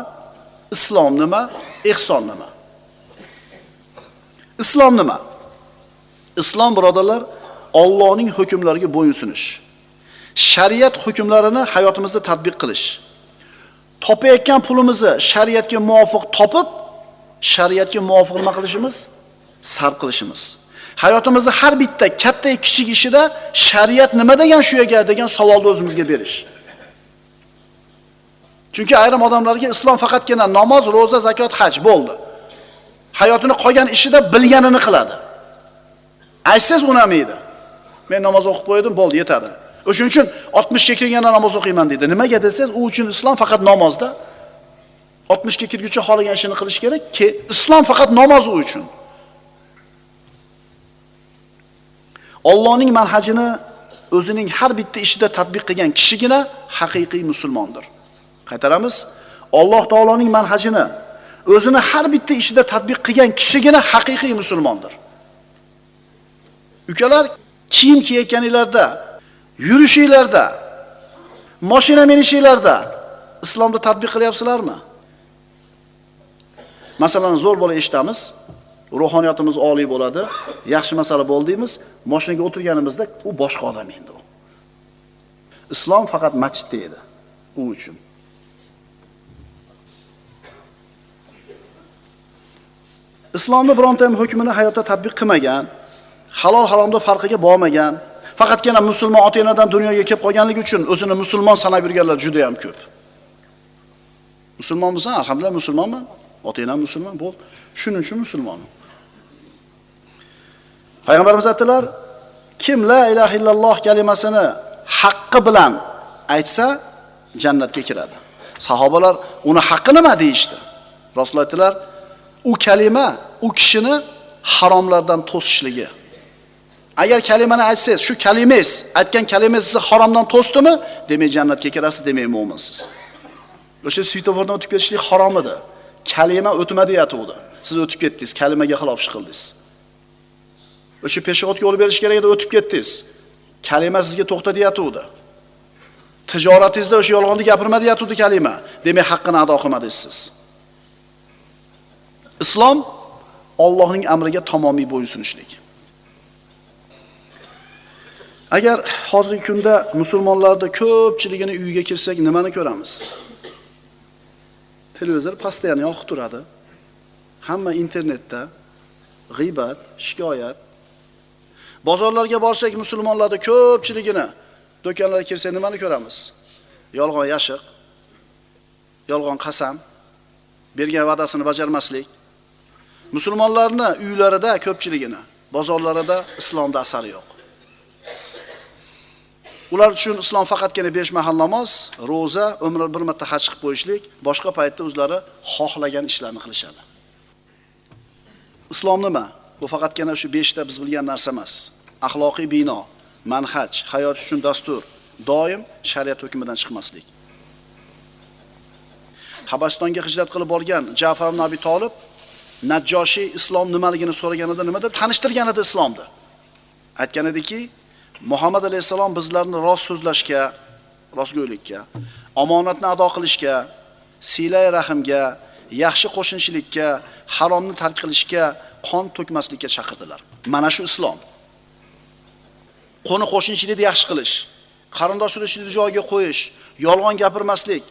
islom nima, ihson nima? Islom nima? Islom birodarlar, Allohning hukmlariga bo'yinsunish. Shariat hukmlarini hayotimizda tatbiq qilish. Topayotgan pulimizni shariatga muvofiq topib, shariatga muvofiq nima qilishimiz? Sarf qilishimiz. Hayotimizda har bitta katta kichik ishida shariat nima degan shu yerga degan savolni o'zimizga berish. Chunki ayrim odamlarga islom faqatgina namoz, roza, zakot, haj bo'ldi. Hayotini qolgan ishida bilganini qiladi. Aytsiz unamaydi. Men namoz o'qib qo'ydim, bo'ldi, yetadi. O'shuning uchun 60 ga kirganda namoz o'qiyman deydi. Nimaga desangiz, u uchun islom faqat namozda. 60 ga kirguncha xohlagan ishini qilish kerak, islom faqat namoz u uchun. Allohning manhajini o'zining har bitta ishida tatbiq qilgan kishigina haqiqiy musulmondir. Qaytaramiz. Alloh taoloning manhajini o'zini har bitta ishida tatbiq qilgan kishigina haqiqiy musulmondir. Ukalar, kiyim kiyayotganinglarda, yurishinglarda, mashina minishinglarda islomni tatbiq qilyapsizlarmi? Masalan, zo'r bola eshitamiz, ruhoniyatimiz oliy bo'ladi, yaxshi masala bo'ldimiz, mashinaga o'tirganimizda u boshqa odam endi u. Islom faqat masjidda edi u uchun. Islomning bironta ham hukmini hayotda tatbiq qilmagan, halol haromda farqiga bormagan, faqatgina musulmon ota-onadan dunyoga kelib qolganligi uchun o'zini musulmon sanab yurganlar juda ham ko'p. Musulmonmisan? Alhamdulillah musulmonman. Ota-onam musulmon bo'l. Shuning uchun musulmonman. Payg'ambarimiz aytdilar, kim la ilaha illalloh kalimasini haqqi bilan aytsa, jannatga kiradi. Sahobalar uni haqqi nima deyishdi? Rasululloh aytdilar, u kalima u kishini haromlardan to'sishligi. Agar kalimani aytsangiz, shu kalimangiz, aytgan kalimangiz sizni haromdan to'sdimi, demak jannatga kirasiz, demak mu'minsiz. O'sha svetofordan o'tib ketishlik harom edi. Kalima o'tmadi yatuvdi. Siz o'tib ketdingiz, kalimaga xilof ish qildingiz. O'sha peshobga yo'l berish kerak edi, o'tib ketdingiz. Kalima sizga to'xta deyatuvdi. Tijoratingizda o'sha yolg'onni gapirma deyatuvdi kalima. Demak, haqqini ado qilmadingiz siz. Islom Allohning amriga tamomiy bo'ysunishlik. Agar hozirgi kunda musulmonlarda ko'pchiligini uyiga kirsak, nimani ko'ramiz? Televizor pastdan yoqib turadi. Hamma internetda g'iybat, shikoyat. Bozorlarga borsak, musulmonlarda ko'pchiligini do'konlarga kirsak, nimani ko'ramiz? Yolg'on yashiq, yolg'on qasam, bergan va'dasini bajarmaslik. Musulmonlarni uylarida ko'pchiligini, bozorlarida islomda asari yo'q. Ular uchun islom faqatgina 5 mahal namoz, roza, umr bir marta haj qilib qo'yishlik, boshqa paytda o'zlari xohlagan ishlarni qilishadi. Islom nima? Bu faqatgina shu 5 ta biz bilgan narsa emas. Axloqiy bino, manhaj, hayot uchun dastur, doim shariat hukmidan chiqmaslik. Habastonga hijrat qilib borgan Ja'far ibn Abi Talib Najjoshi islom nimaligini so'raganida nima deb tanishtirgan edi islomni. Aytgan ediki, Muhammad alayhisalom bizlarni rost so'zlashga, rostgo'ylikka, omonatni ado qilishga, silay rahimga, yaxshi qo'shnichilikka, haromni tark qilishga, qon to'kmaslikka chaqirdilar. Mana shu islom. Qo'ni qo'shnichilikni yaxshi qilish, qarindosh urishlikni joyiga qo'yish, yolg'on gapirmaslik,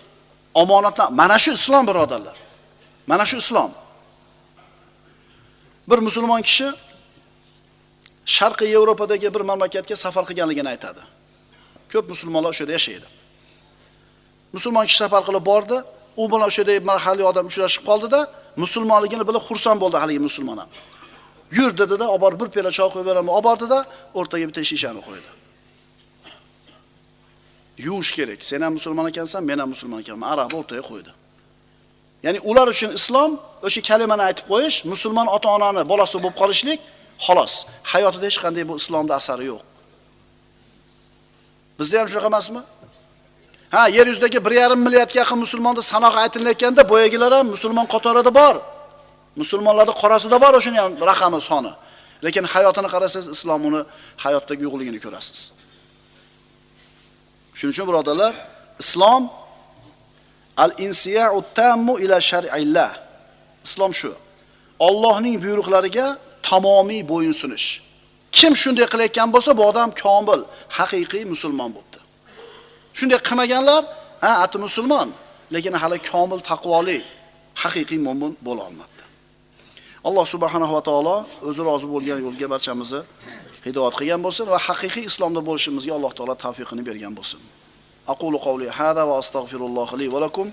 omonatni, mana shu islom birodarlar. Mana shu islom. Bir musulmon kishi Sharqiy Yevropadagi bir mamlakatga safar qilganligini aytadi. Ko'p musulmonlar o'sha yerda yashaydi. Musulmon kishi safar qilib bordi, u bilan o'sha yerda mahalliy odam uchrashib qoldi-da, musulmonligini bilib xursand bo'ldi haligi musulmon ham. Yur dedi-da, olib borib bir piyola choy qo'yib beraman, olib bordi-da, o'rtaga bitta shishani qo'ydi. Yuvish kerak. Sen ham musulmon ekansan, men ham musulmon ekanman. Arabni o'rtaga qo'ydi. Ya'ni ular uchun islom o'sha kalimani aytib qo'yish, musulmon ota-onani bolasi bo'lib qolishlik, xolos. Hayotida hech qanday bu islomda asari yo'q. Bizda ham shunaqa emasmi? Ha, yer yuzidagi 1,5 milliardga yaqin musulmonning sanoqi aytilayotganda, boyagilar ham musulmon qatorida bor. Musulmonlarning qorasida bor o'shaning ham raqami soni. Lekin hayotini qarasangiz, islom uni hayotdagi yo'qligini ko'rasiz. Shuning uchun birodarlar, islom al-insiya'u tammu ila shar'illah. Islom shu. Allohning buyruqlariga tamomiy bo'yinsunish. Kim shunday qilayotgan bo'lsa, bu odam komil, haqiqiy musulmon bo'ldi. Shunday qilmaganlar, ati musulmon, lekin hali komil taqvoli, haqiqiy mo'min bo'la olmadi. Alloh subhanahu va taolo o'zi rozi bo'lgan yo'lga barchamizni hidoyat qilgan bo'lsin va haqiqiy islomda bo'lishimizga Alloh taolo tavfiqini bergan bo'lsin. Aqulu qawli hada va astagfirulloh li va lakum.